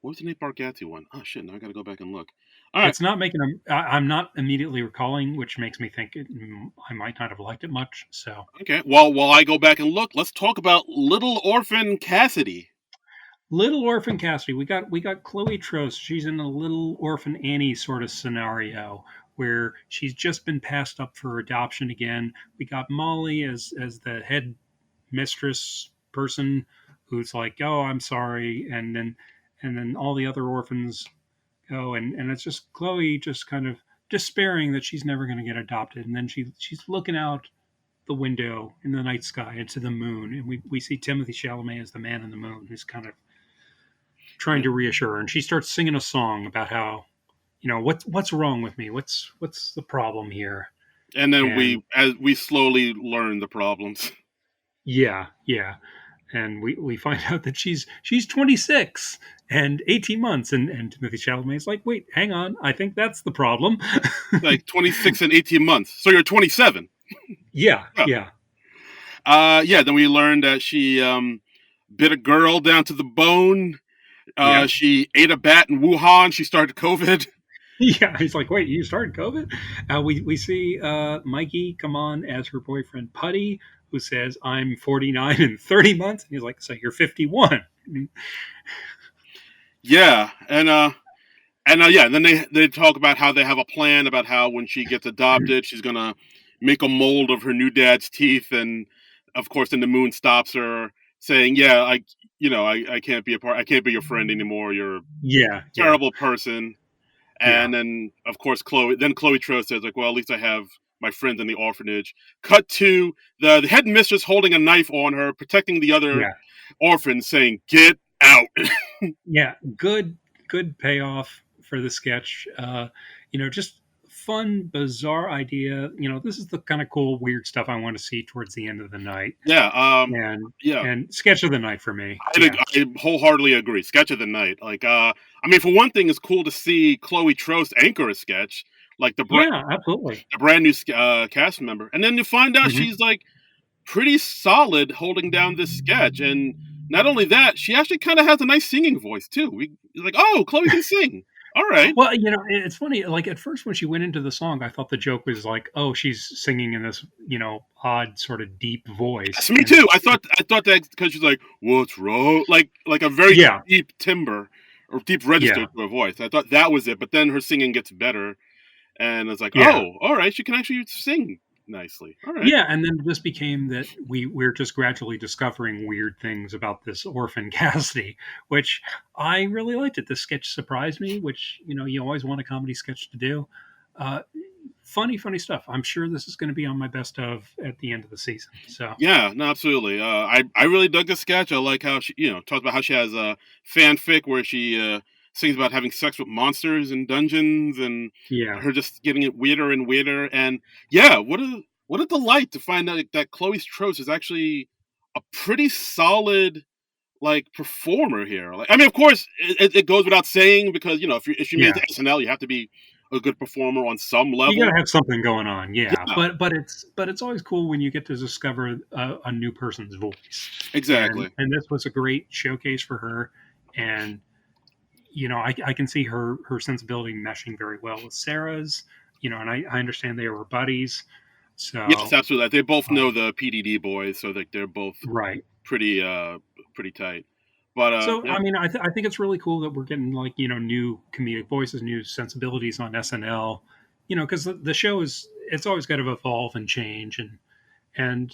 What was the Nate Bargatze one? Oh shit! Now I got to go back and look. All right. it's not making them. I'm not immediately recalling, which makes me think I might not have liked it much. So, Okay. Well, while I go back and look, let's talk about Little Orphan Cassidy. Little Orphan Cassidy, we got Chloe Trost. She's in a Little Orphan Annie sort of scenario where she's just been passed up for adoption again. We got Molly as the head mistress person who's like, "Oh, I'm sorry," and then all the other orphans go, and it's just Chloe just kind of despairing that she's never going to get adopted, and then she's looking out the window in the night sky into the moon, and we see Timothée Chalamet as the man in the moon, who's kind of trying Yeah. to reassure her, and she starts singing a song about how what's wrong with me, what's the problem here, And then and as we slowly learn the problems. yeah, and we find out that she's 26 and 18 months, and Timothy Chalamet's like, wait, hang on, I think that's the problem. Like 26 and 18 months. So you're 27. Yeah, Yeah. yeah, Yeah. Then we learned that she bit a girl down to the bone. yeah. She ate a bat in Wuhan. She started COVID. Yeah, he's like, wait, you started COVID? We see Mikey come on as her boyfriend Putty, who says, I'm 49 and 30 months. And he's like, so you're 51. Yeah. And yeah, and then they talk about how they have a plan about how when she gets adopted, she's gonna make a mold of her new dad's teeth, and of course, then the moon stops her, saying, "Yeah, I can't be I can't be your friend anymore. You're a Yeah, yeah, terrible person." yeah, And then, of course, Chloe Trost says, like, "Well, at least I have my friends in the orphanage." Cut to the headmistress holding a knife on her, protecting the other yeah, orphans, saying, "Get out." yeah. Good payoff for the sketch. Just fun, bizarre idea. This is the kind of cool, weird stuff I want to see towards the end of the night. Yeah. And Yeah. and sketch of the night for me. I, Yeah, I wholeheartily agree. Sketch of the night. Like, I mean, for one thing, it's cool to see Chloe Trost anchor a sketch, like yeah, absolutely. the brand new cast member, and then you find out Hmm. she's like pretty solid holding down this sketch, and not only that, she actually kind of has a nice singing voice too. We like, oh, Chloe can sing. All right. Well, it's funny. Like at first, when she went into the song, I thought the joke was like, "Oh, she's singing in this, odd sort of deep voice." Yes, me And too. I thought that because she's like, "What's wrong?" Like a very yeah, deep timbre or deep register yeah, to her voice. I thought that was it, but then her singing gets better. And it's like, yeah, oh, all right, she can actually sing nicely. All right. yeah. And then this became that we're just gradually discovering weird things about this orphan Cassidy, which I really liked. It. This sketch surprised me, which you always want a comedy sketch to do. Uh, funny stuff. I'm sure this is going to be on my best of at the end of the season. So Yeah, no, absolutely. I really dug the sketch. I like how she, talks about how she has a fanfic where she sings about having sex with monsters in dungeons and yeah, her just getting it weirder and weirder. And yeah, what a delight to find out that Chloe Trost is actually a pretty solid like performer here. Like, I mean, of course, it goes without saying because if you made yeah. the SNL, you have to be a good performer on some You level. gotta have something going on, yeah. Yeah, But it's always cool when you get to discover a new person's voice, and exactly. and this was a great showcase for her, and I can see her sensibility meshing very well with Sarah's, and I understand they were buddies, Yes, so absolutely. They both know um, the PDD boys, so like they're both right. pretty pretty tight. But So yeah, I mean, I think it's really cool that we're getting like new comedic voices, new sensibilities on SNL, because the show it's always got to evolve and change, and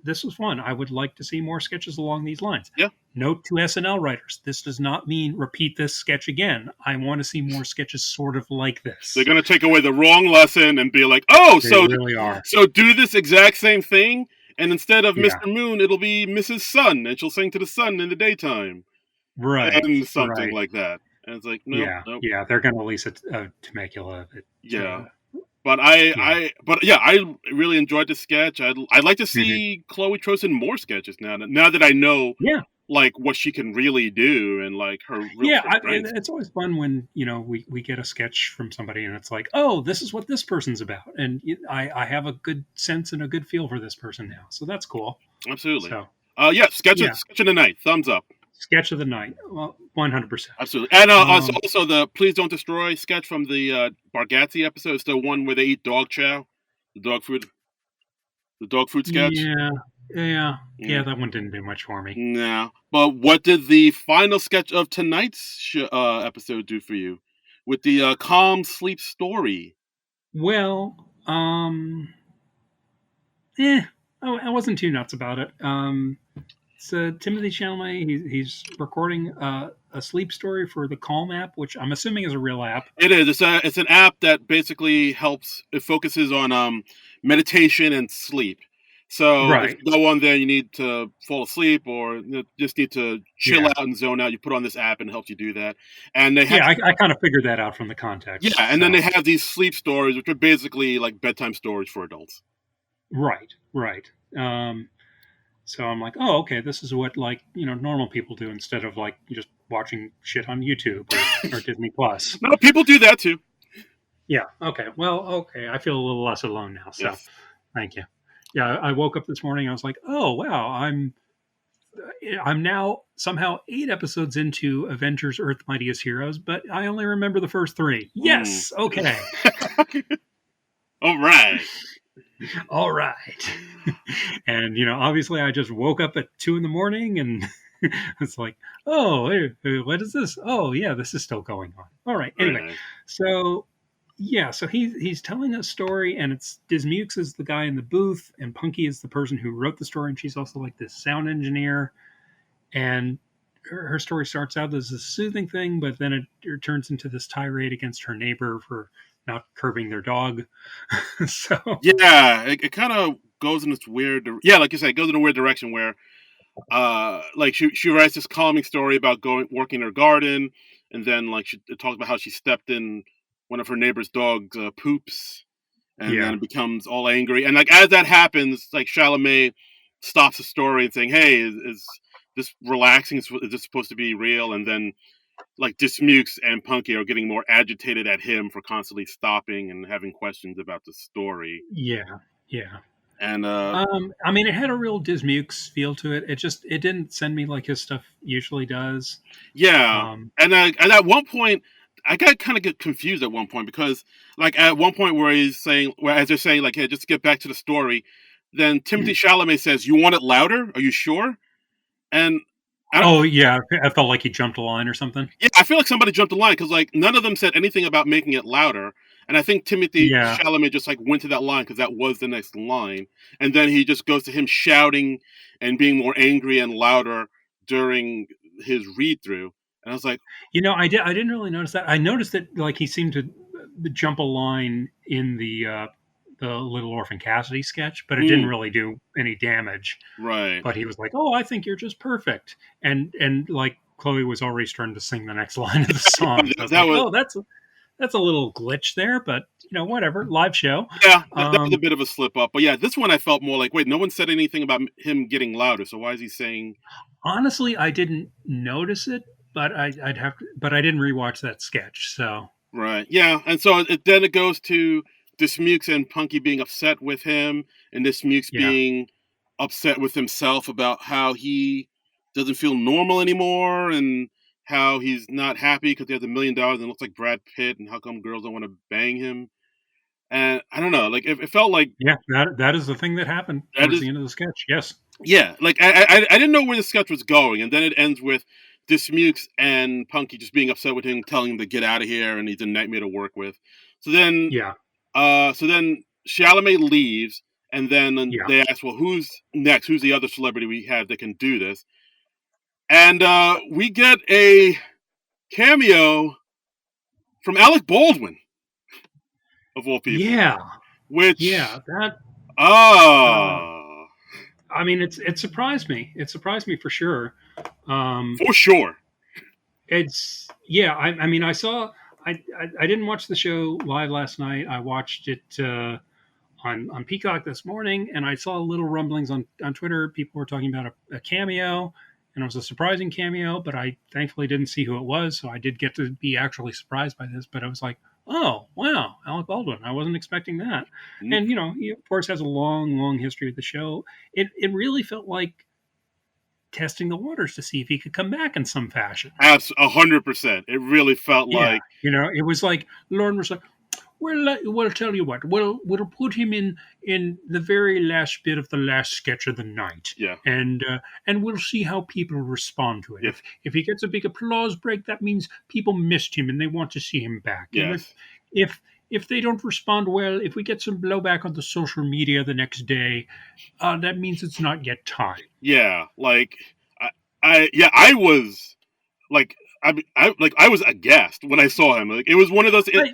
this was fun. I would like to see more sketches along these lines. yeah, Note to SNL writers: this does not mean repeat this sketch again. I want to see more sketches sort of like they're this. gonna take away the wrong lesson and be like, oh, They really are. so do this exact same thing, and instead of Yeah. Mr. Moon, it'll be Mrs. Sun, and she'll sing to the sun in the daytime, Right. and something Right. like that. And it's like, nope, Yeah, nope. yeah, they're going to release a Temecula of it. Yeah. But I really enjoyed the sketch. I'd like to Hmm. see Chloe Trost in more sketches now that I know Yeah, like what she can really do and like her real yeah. strengths. It's always fun when we get a sketch from somebody and it's like, oh, this is what this person's about, and I have a good sense and a good feel for this person now, so that's cool. Absolutely. So Yeah, yeah, sketch of the night, thumbs up. sketch of the night, well, 100%. Absolutely. And Um, also the Please Don't Destroy sketch from the Bargatze episode is the one where they eat dog chow, the dog food, the dog food sketch. yeah, yeah, yeah. Yeah. That one didn't do much for me. No. But what did the final sketch of tonight's episode do for you? With the calm sleep story. Well, I wasn't too nuts about it. So Timothy Chalamet, he's recording a sleep story for the Calm app, which I'm assuming is a real app. It is. It's an app that basically helps. It focuses on meditation and sleep. So if Right. you go on there, you need to fall asleep or just need to chill Yeah. out and zone out. You put on this app and it helps you do that. And they have Yeah, I kind of figured that out from the context. and then So they have these sleep stories, which are basically like bedtime stories for adults. right, right. So I'm like, oh, okay, this is what like normal people do instead of like just watching shit on YouTube or Disney Plus. No, people do that too. Yeah. Okay. Well, okay. I feel a little less alone now. So Yes. thank you. Yeah, I woke up this morning. I was like, oh wow, I'm now somehow 8 episodes into Avengers: Earth Mightiest Heroes, but I only remember the first 3. Mm. Yes. Okay. All right. All right. And obviously, I just woke up at 2 in the morning, and it's like, oh, what is this? Oh, yeah, this is still going on. All right. Very Anyway, nice. so yeah, so he's telling a story, and it's Dismukes is the guy in the booth, and Punky is the person who wrote the story, and she's also like this sound engineer. And her story starts out as a soothing thing, but then it turns into this tirade against her neighbor for not curbing their dog. So Yeah, it kind of goes in this weird. Yeah, like you said, it goes in a weird direction where like she writes this calming story about going working her garden, and then like it talks about how she stepped in one of her neighbor's dogs poops, and then yeah, it becomes all angry, and like as that happens, like Chalamet stops the story and saying, hey, is this relaxing, is this supposed to be real? And then like Dismukes and Punky are getting more agitated at him for constantly stopping and having questions about the story. yeah, yeah. And I mean, it had a real Dismukes feel to it. It didn't send me like his stuff usually does. yeah, Um, and at one point, I got kind of get confused at one point because, like, at one point where he's saying, where as they're saying, like, hey, just get back to the story, then Timothy Chalamet says, "You want it louder? Are you sure?" And I, oh yeah, I felt like he jumped a line or something. yeah, I feel like somebody jumped the line because like none of them said anything about making it louder, and I think Timothy Yeah, Chalamet just like went to that line because that was the next line, and then he just goes to him shouting and being more angry and louder during his read through, and I was like, I didn't really notice that. I noticed that like he seemed to jump a line in the Little Orphan Cassidy sketch, but it didn't mm, really do any damage. right. But he was like, "Oh, I think you're just perfect," and like Chloe was already starting to sing the next line of the song. So I was That like, was "Oh, that's a little glitch there," but whatever, live show. yeah, that was a Um, bit of a slip up, but yeah, this one I felt more like, wait, no one said anything about him getting louder, so why is he saying? Honestly, I didn't notice it, but I'd have to, but I didn't rewatch that sketch, so Right. Yeah. And so then it goes to Dismukes and Punky being upset with him, and Dismukes yeah, being upset with himself about how he doesn't feel normal anymore and how he's not happy because he has $1 million and looks like Brad Pitt, and how come girls don't want to bang him. And I don't know, like it felt like yeah. That is the thing that happened that towards is the end of the sketch. Yes. yeah, like I didn't know where the sketch was going, and then it ends with Dismukes and Punky just being upset with him, telling him to get out of here, and he's a nightmare to work with. So then Yeah. So then Chalamet leaves, and then Yeah. they ask, "Well, who's next? Who's the other celebrity we have that can do this?" And we get a cameo from Alec Baldwin, of all people. Yeah. Which, Yeah. That. Uh, ah, I mean, it surprised me. It surprised me for sure. Um, for sure. I mean, I didn't watch the show live last night. I watched it on Peacock this morning, and I saw little rumblings on Twitter. People were talking about a cameo, and it was a surprising cameo, but I thankfully didn't see who it was, so I did get to be actually surprised by this. But I was like, oh wow, Alec Baldwin! I wasn't expecting that. Mm, And he of course has a long history with the show. It really felt like testing the waters to see if he could come back in some fashion. 100%. It really felt Yeah, like, it was like Lauren was like, we'll tell you what. We'll put him in the very last bit of the last sketch of the night, yeah, and we'll see how people respond to it. yeah, If he gets a big applause break, that means people missed him and they want to see him back. And yes, if they don't respond well, if we get some blowback on the social media the next day, that means it's not yet time. yeah. Like, I was like, I was aghast when I saw him. Like, it was one of those. I,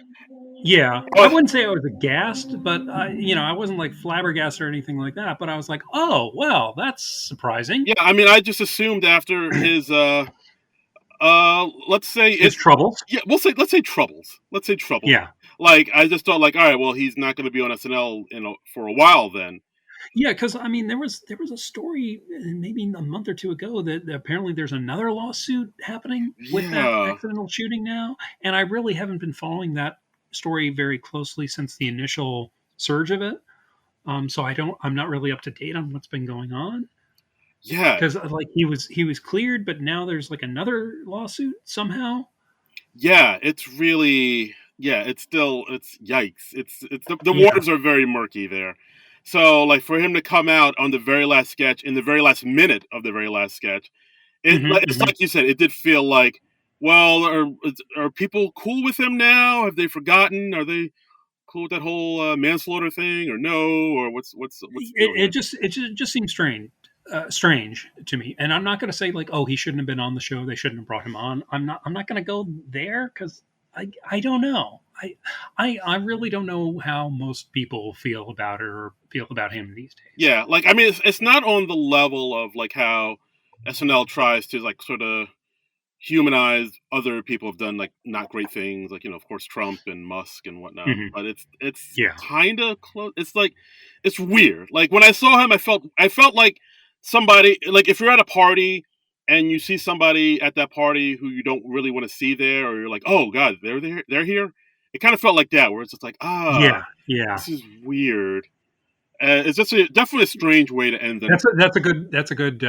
Yeah, I Oh, wouldn't say I was aghast, but I wasn't like flabbergasted or anything like that. But I was like, "Oh, well, that's surprising." yeah. I mean, I just assumed after his let's say His it. troubles. Yeah, let's say troubles. Let's say troubles. Yeah, Like, I just thought, like, all right, well, he's not going to be on SNL for a while then. yeah, because I mean, there was a story maybe a month or two ago that apparently there's another lawsuit happening with that Yeah, accidental shooting now, and I really haven't been following that story very closely since the initial surge of it. So I'm not really up to date on what's been going on. yeah, Because like he was cleared, but now there's like another lawsuit somehow. yeah. It's really, yeah. It's yikes. It's the Yeah. waters are very murky there. So, like, for him to come out on the very last sketch, in the very last minute of the very last sketch, it's Hmm. like you said. It did feel like, well, are people cool with him now? Have they forgotten? Are they cool with that whole manslaughter thing, or no? Or what's the deal It here? just seems strange to me. And I'm not going to say like, oh, he shouldn't have been on the show. They shouldn't have brought him on. I'm not going to go there because I don't know. I really don't know how most people feel about it or feel about him these days. Yeah, like, I mean, it's not on the level of like how SNL tries to, like, sort of humanize other people who've done, like, not great things, like, of course, Trump and Musk and whatnot. Hmm. But it's Yeah. kind of close. It's like, it's weird. Like, when I saw him, I felt like somebody, like, if you're at a party and you see somebody at that party who you don't really want to see there, or you're like, oh God, they're here. It kind of felt like that, where it's just like, Yeah. Yeah. this is weird. It's just definitely a strange way to end the. That's a good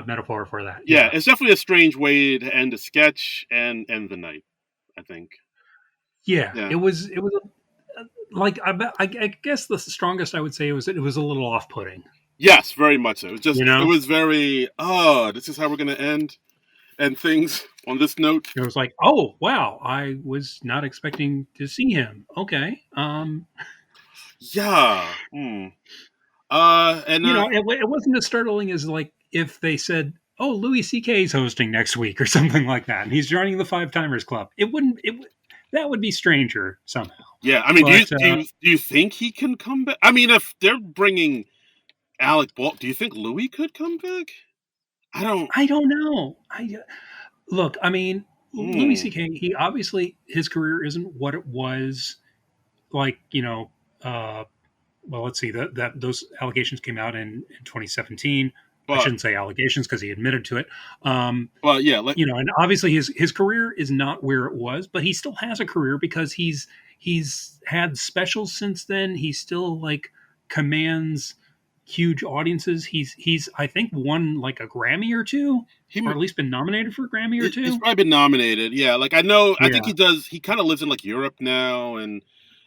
metaphor for that. Yeah, Yeah. it's definitely a strange way to end a sketch and end the night, I think. Yeah. Yeah. It was like I guess the strongest I would say was it was a little off putting. Yes, very much so. You It know, was very, oh, this is how we're going to end things on this note. it was like, oh wow, I was not expecting to see him. Okay, Yeah. Hmm. And it wasn't as startling as like if they said, oh, Louis C.K. is hosting next week or something like that, and he's joining the Five Timers Club. It wouldn't it that would be stranger somehow. yeah, I mean, But do you think he can come back? I mean, if they're bringing Alec Baldwin, do you think Louis could come back? I don't. I don't know. Look. I mean, Louis Hmm. C.K. He obviously his career isn't what it was like. Uh, well, let's see that those allegations came out in 2017. I But shouldn't say allegations because he admitted to it. yeah, like, And obviously his career is not where it was, but he still has a career because he's had specials since then. He still like commands huge audiences. He's I think won like a Grammy or two, or he at least been nominated for a Grammy or he's two. probably been nominated. Yeah, like, I know. I think Yeah. he does. He kind of lives in, like, Europe now, and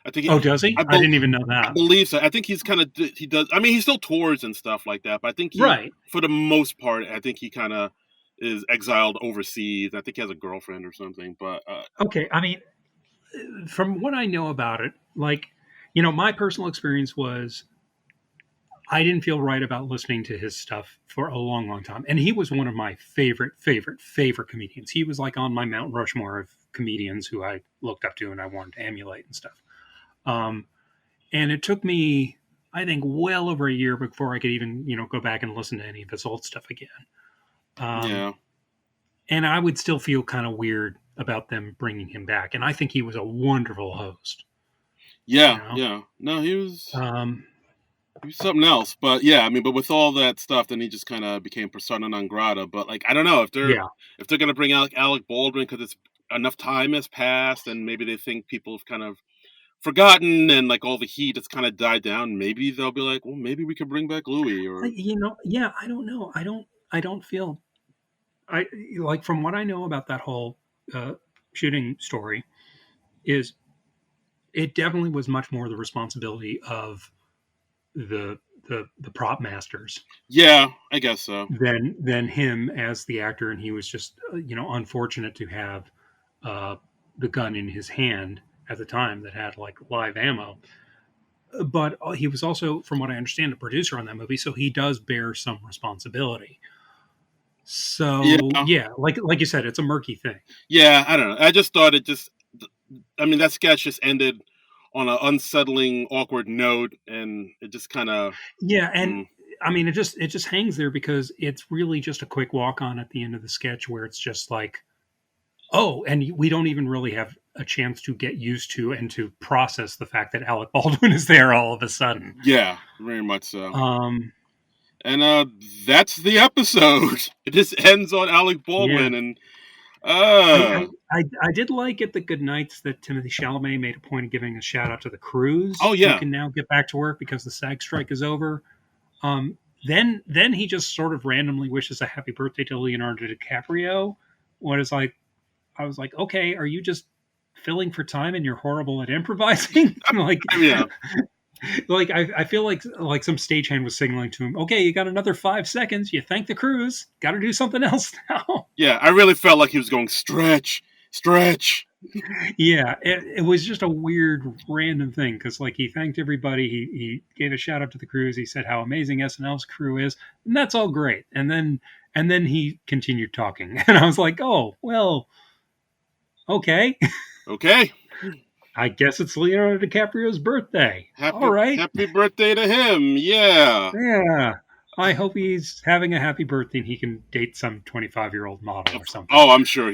I think Oh, does he? I, I bel didn't even know I that. believe so. I think he's kind of he does. I mean, he still tours and stuff like that, but I think Right. for the most part, I think he kind of is exiled overseas. I think he has a girlfriend or something. But Okay. I mean, from what I know about it, like, my personal experience was I didn't feel right about listening to his stuff for a long time. And he was one of my favorite comedians. He was like on my Mount Rushmore of comedians who I looked up to and I wanted to emulate and stuff. Um, and it took me, I think, well over a year before I could even, go back and listen to any of his old stuff again. Um, yeah, and I would still feel kind of weird about them bringing him back. And I think he was a wonderful host. Yeah, yeah. No, he was something else. But yeah, I mean, but with all that stuff, then he just kind of became persona non grata. But like, I don't know yeah, if they're gonna bring Alec Baldwin because it's enough time has passed, and maybe they think people have kind of forgotten, and like all the heat has kind of died down. Maybe they'll be like, well, maybe we could bring back Louis, or yeah. I don't know. I don't feel. I like from what I know about that whole uh, shooting story is it definitely was much more the responsibility of the the prop masters yeah, I guess so. than him as the actor, and he was just unfortunate to have uh, the gun in his hand at the time that had like live ammo. But he was also, from what I understand, a producer on that movie, so he does bear some responsibility. So Yeah, yeah, like you said, it's a murky thing. yeah, I don't know. I just thought I mean, that sketch just ended on an unsettling, awkward note, and it just kind of. Yeah, and Mm, I mean, it just hangs there because it's really just a quick walk on at the end of the sketch where it's just like, oh, and we don't even really have a chance to get used to and to process the fact that Alec Baldwin is there all of a sudden. yeah, very much so. Um, And that's the episode. It just ends on Alec yeah, Baldwin, and I, uh I did like at the good nights that Timothée Chalamet made a point of giving a shout out to the oh crews who yeah, can now get back to work because the SAG strike is over. Um, then he just sort of randomly wishes a happy birthday to Leonardo DiCaprio. What is like I was like, okay, are you just filling for time and you're horrible at improvising? like yeah, I feel like some stagehand was signaling to him, okay, you got another 5 seconds. You thank the crews. Got to do something else now. yeah. I really felt like he was going stretch, stretch. Yeah, it was just a weird random thing because like he thanked everybody. He gave a shout out to the crews. He said how amazing SNL's crew is, and that's all great. And then he continued talking, and I was like, oh well, okay. Okay, I guess it's Leonardo DiCaprio's birthday. All right. happy birthday to him. Yeah. Yeah. I hope he's having a happy birthday and he can date some 25-year-old model or something. Oh, I'm sure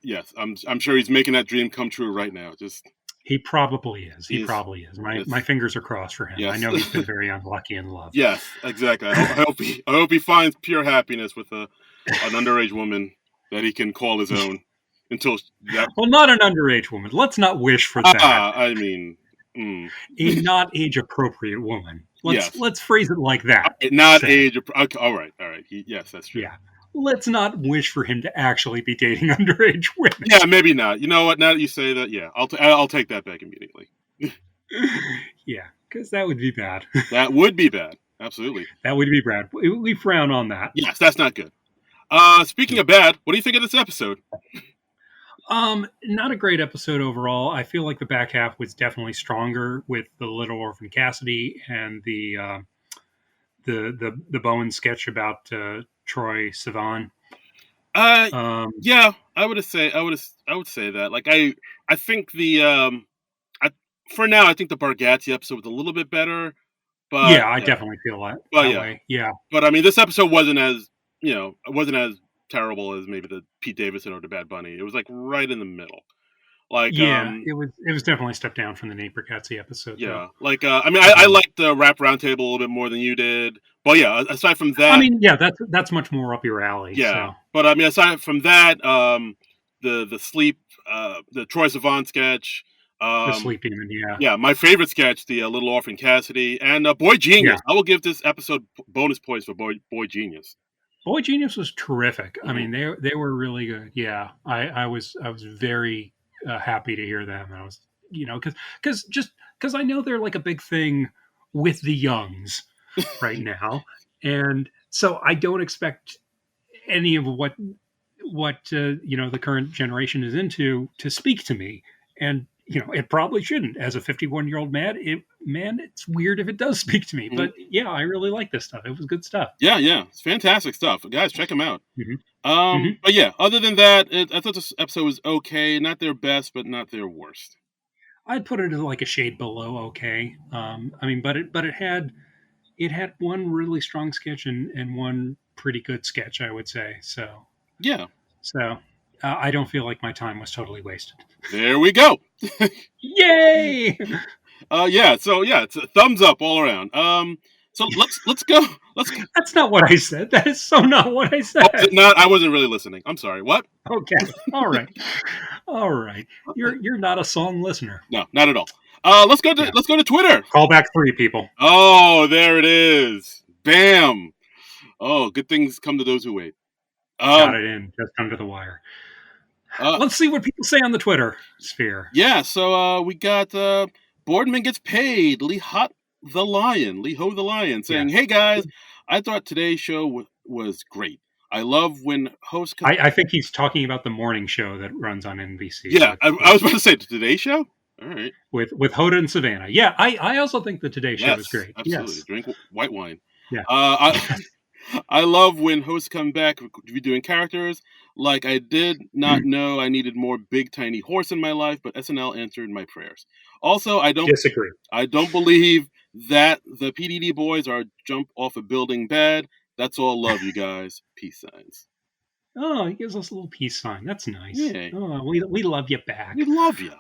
yes, I'm sure he's making that dream come true right now. Just He probably is. He he's probably is. My yes, my fingers are crossed for him. I yes, know he's been very unlucky in love. yes, exactly. I hope he finds pure happiness with an underage woman that he can call his own until that. Well, not an underage woman. Let's not wish for that. I mean, mm, A not age appropriate woman. Let's yes, let's phrase it like that. not Say. age. Okay, all right, all right. Yes, that's true. Yeah. Let's not wish for him to actually be dating underage women. Yeah, maybe not. You know what? Now that you say that, yeah, I'll take that back immediately. Yeah, because that would be bad. That would be bad. Absolutely. That would be bad. We frown on that. Yes, that's not good. Speaking of bad, what do you think of this episode? Not a great episode overall. I feel like the back half was definitely stronger with the Little Orphan Cassidy and the Bowen sketch about Troy Sivan. Yeah, I would say that. Like I think for now I think the Bargatze episode was a little bit better, but Yeah, I definitely feel that yeah, way. Yeah, but I mean this episode wasn't as it wasn't as terrible as maybe the Pete Davidson or the Bad Bunny. It was like right in the middle. Like yeah, it was definitely a step down from the Nate Bargatze episode, though. yeah, like I mean I liked the Rap Roundtable a little bit more than you did, but yeah, aside from that, I mean, yeah, that's much more up your alley. yeah, So but I mean aside from that, the sleep, the Troye Sivan sketch, the Sleep Demon, yeah, yeah, my favorite sketch, the Little Orphan Cassidy, and Boy yeah. Genius. I will give this episode bonus points for Boy Genius. boygenius was terrific. I Hmm. mean, they were really good. Yeah, I was very happy to hear them, and I was because I know they're like a big thing with the youngs right now, and so I don't expect any of what the current generation is into to speak to me, and it probably shouldn't. As a 51-year-old man, it's weird if it does speak to me, Hmm. but yeah, I really like this stuff. It was good stuff. Yeah, yeah, it's fantastic stuff, guys. Check them out. Hmm. Hmm. But yeah, other than that, I thought this episode was okay. Not their best, but not their worst. I'd put it like a shade below okay. I mean, but it had one really strong sketch and one pretty good sketch, I would say. So Yeah, So I don't feel like my time was totally wasted. There we go. Yay! Yeah. So yeah, it's a thumbs up all around. So let's go. Let's. That's not what I said. That is so not what I Oh, is it said. not? I wasn't really listening. I'm sorry. What? Okay. All right. All right. You're not a song listener. No, not at all. Yeah. Let's go to Twitter. Call back 3 people. Oh, there it is. Bam. Oh, good things come to those who wait. Got it in just under the wire. Uh, Let's see what people say on the Twitter sphere. Yeah, so we got Boardman gets paid. Lee Ho the Lion, saying, Yeah. "Hey guys, I thought today's show was great. I love when hosts." I think he's talking about the morning show that runs on NBC. Yeah, I was about to say the Today Show. All right, with Hoda and Savannah. Yeah, I also think the Today Show is great. Absolutely. Yes. Drink white wine. Yeah. I love when hosts come back to be doing characters. Like, I did not know I needed more big tiny horse in my life, but SNL answered my prayers. Also, I don't disagree. I don't believe that the PDD boys are jump off a building bad. That's all. Love you guys. Peace signs. Oh, he gives us a little peace sign. That's nice. Yeah. Oh, we love you back. We love you.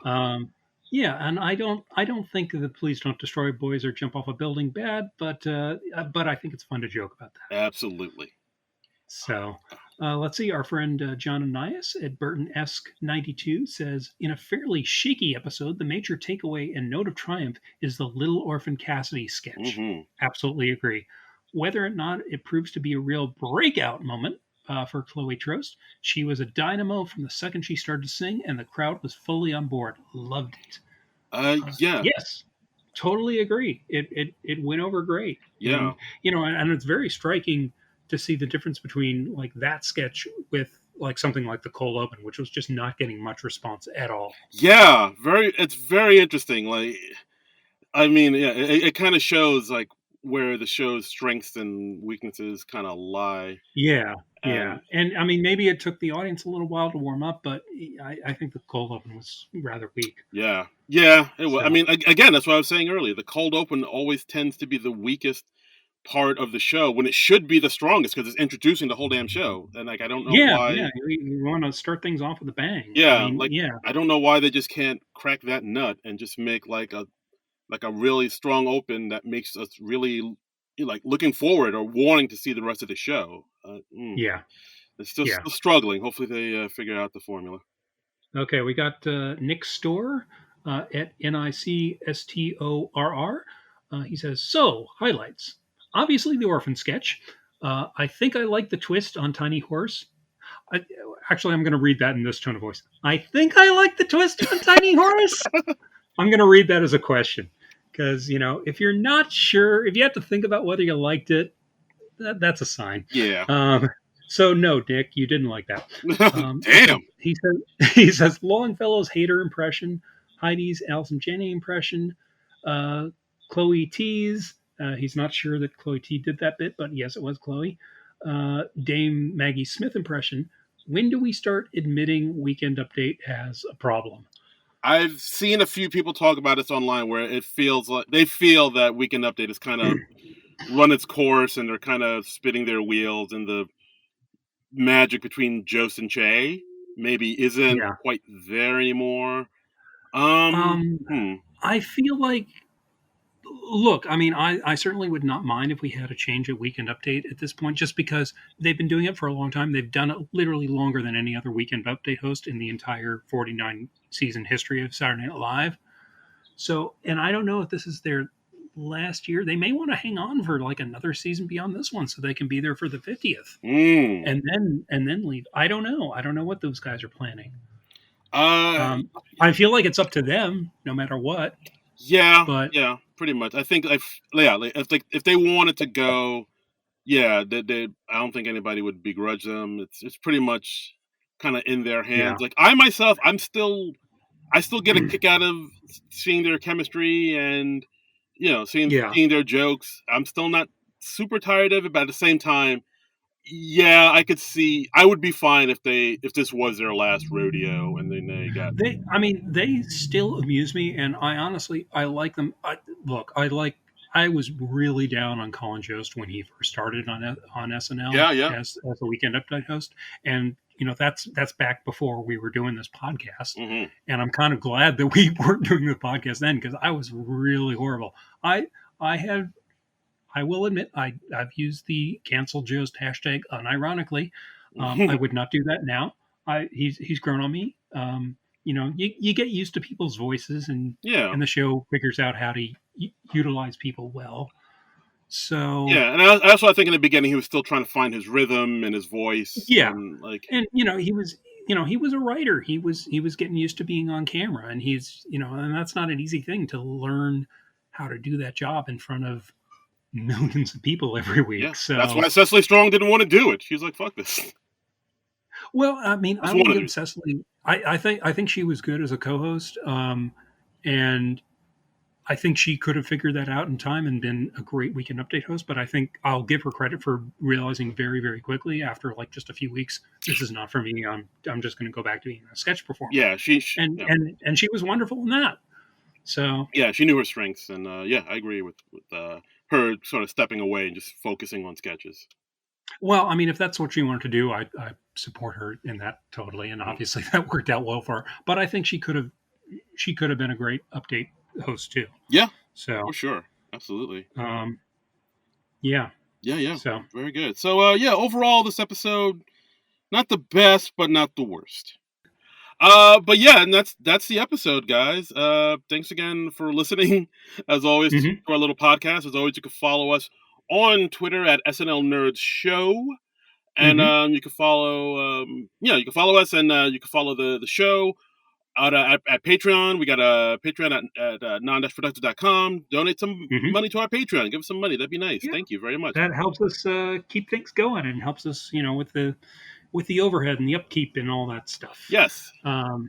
Yeah, and I don't think that Please Don't Destroy Boys or Jump Off a Building bad, but I think it's fun to joke about that. Absolutely. So let's see. Our friend John Anias at Burton-esque 92 says, in a fairly shaky episode, the major takeaway and note of triumph is the Little Orphan Cassidy sketch. Mm-hmm. Absolutely agree. Whether or not it proves to be a real breakout moment for Chloe Trost, she was a dynamo from the second she started to sing, and the crowd was fully on board. Loved it. Yeah. Yes. Totally agree. It went over great. Yeah. And, and it's very striking to see the difference between like that sketch with like something like the cold open, which was just not getting much response at all. Yeah, it's very interesting. Like, I mean, yeah, it kind of shows like where the show's strengths and weaknesses kind of lie. Yeah, and I mean, maybe it took the audience a little while to warm up, but I think the cold open was rather weak. Yeah, it was. So, I mean, again, that's what I was saying earlier. The cold open always tends to be the weakest part of the show when it should be the strongest because it's introducing the whole damn show. And like, I don't know why. Yeah, you want to start things off with a bang. Yeah, I don't know why they just can't crack that nut and just make like a really strong open that makes us really like looking forward or wanting to see the rest of the show. Yeah, it's still struggling. Hopefully they figure out the formula. Okay, we got Nick Storr at NICSTORR. He says, so, highlights. Obviously, the orphan sketch. I think I like the twist on Tiny Horse. Actually, I'm going to read that in this tone of voice. I think I like the twist on Tiny Horse. I'm going to read that as a question. Because, if you're not sure, if you have to think about whether you liked it, that's a sign. Yeah. So no, Nick, you didn't like that. Damn. He says Longfellow's hater impression, Heidi's Allison Janney impression, Chloe T's. He's not sure that Chloe T did that bit, but yes, it was Chloe. Dame Maggie Smith impression. When do we start admitting Weekend Update has a problem? I've seen a few people talk about this online where it feels like they feel that Weekend Update has kind of run its course and they're kind of spinning their wheels, and the magic between Jost and Che maybe isn't quite there anymore. I feel like, look, I mean, I certainly would not mind if we had a change at Weekend Update at this point, just because they've been doing it for a long time. They've done it literally longer than any other Weekend Update host in the entire 49 season history of Saturday Night Live. So, and I don't know if this is their last year. They may want to hang on for like another season beyond this one so they can be there for the 50th and then leave. I don't know. I don't know what those guys are planning. I feel like it's up to them no matter what. Yeah, pretty much. I think if they wanted to go, I don't think anybody would begrudge them. It's pretty much kind of in their hands. Like I myself, I still get a kick out of seeing their chemistry and seeing their jokes. I'm still not super tired of it, but at the same time, I could see I would be fine if this was their last rodeo and then they still amuse me, and I honestly like them. I I was really down on Colin Jost when he first started on SNL Yeah. as a Weekend Update host, and that's back before we were doing this podcast, Mm-hmm. and I'm kind of glad that we weren't doing the podcast then because I was really horrible. I will admit I've used the cancel Jost hashtag unironically. I would not do that now. He's grown on me. You get used to people's voices, and the show figures out how to utilize people well. So and that's what I think in the beginning he was still trying to find his rhythm and his voice. Yeah, and he was a writer. He was getting used to being on camera, and and that's not an easy thing to learn how to do that job in front of millions of people every week. Yeah, so that's why Cecily Strong didn't want to do it. She was like, "Fuck this." Well, I mean, I will give Cecily. I think she was good as a co-host, and I think she could have figured that out in time and been a great Weekend Update host. But I think I'll give her credit for realizing very, very quickly after like just a few weeks, this is not for me. I'm just going to go back to being a sketch performer. Yeah, she she was wonderful in that. So yeah, she knew her strengths, and I agree with her sort of stepping away and just focusing on sketches. Well, I mean, if that's what she wanted to do, I support her in that totally, and obviously that worked out well for her. But I think she could have been a great update host too. Yeah, so for sure, absolutely. Yeah. So very good. So overall, this episode, not the best, but not the worst. But yeah, and that's the episode, guys. Thanks again for listening, as always, to our little podcast. As always, you can follow us on Twitter at SNL Nerds Show, and you can follow us, and you can follow the show at Patreon. We got a Patreon at Non-Productive.com. Donate some money to our Patreon. Give us some money. That'd be nice. Yeah. Thank you very much. That helps us keep things going and helps us, with the overhead and the upkeep and all that stuff. Yes. And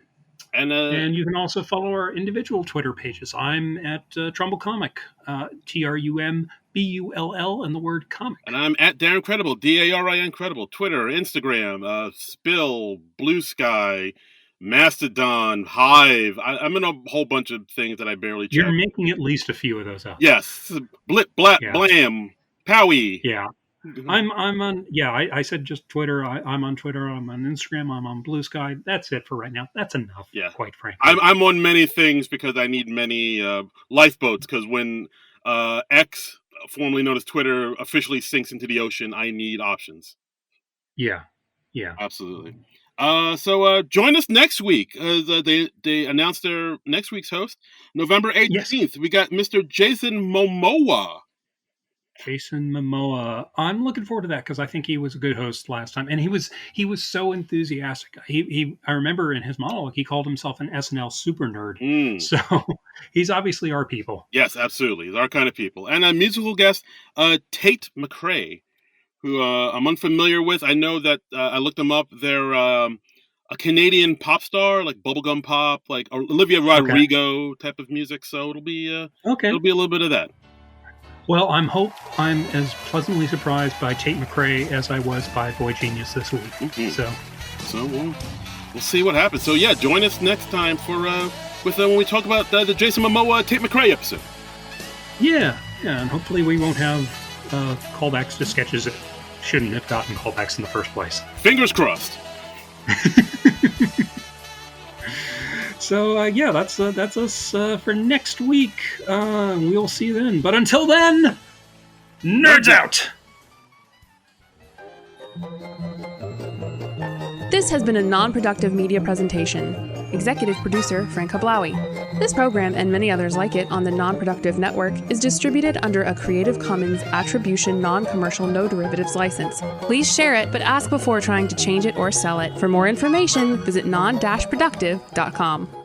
you can also follow our individual Twitter pages. I'm at Trumbull Comic, TRUMBULL, and the word comic. And I'm at Darren Credible, DARIN Credible. Twitter, Instagram, Spill, Blue Sky, Mastodon, Hive. I'm in a whole bunch of things that I barely check. You're making at least a few of those up. Yes. Blip, blap, blam, powie. Yeah. I'm on. Yeah, I said just Twitter. I'm on Twitter. I'm on Instagram. I'm on Blue Sky. That's it for right now. That's enough. Yeah, quite frankly. I'm on many things because I need many lifeboats. Because when X, formerly known as Twitter, officially sinks into the ocean, I need options. Yeah, absolutely. So join us next week. They announced their next week's host, November 18th. Yes. We got Mr. Jason Momoa. Jason Momoa. I'm looking forward to that because I think he was a good host last time, and he was so enthusiastic. I remember in his monologue he called himself an SNL super nerd. So he's obviously our people. Yes, absolutely, he's our kind of people. And a musical guest, Tate McRae, who I'm unfamiliar with. I know that I looked them up. They're a Canadian pop star, like bubblegum pop, like Olivia Rodrigo type of music. So it'll be It'll be a little bit of that. Well, I'm as pleasantly surprised by Tate McRae as I was by boygenius this week. So we'll see what happens. So yeah, join us next time for when we talk about the Jason Momoa Tate McRae episode. Yeah, and hopefully we won't have callbacks to sketches that shouldn't have gotten callbacks in the first place. Fingers crossed. So, that's us for next week. We'll see you then. But until then, nerds out! This has been a non-productive media presentation. Executive producer, Frank Hablawi. This program and many others like it on the Non-Productive Network is distributed under a Creative Commons Attribution Non-Commercial No Derivatives license. Please share it, but ask before trying to change it or sell it. For more information, visit non-productive.com.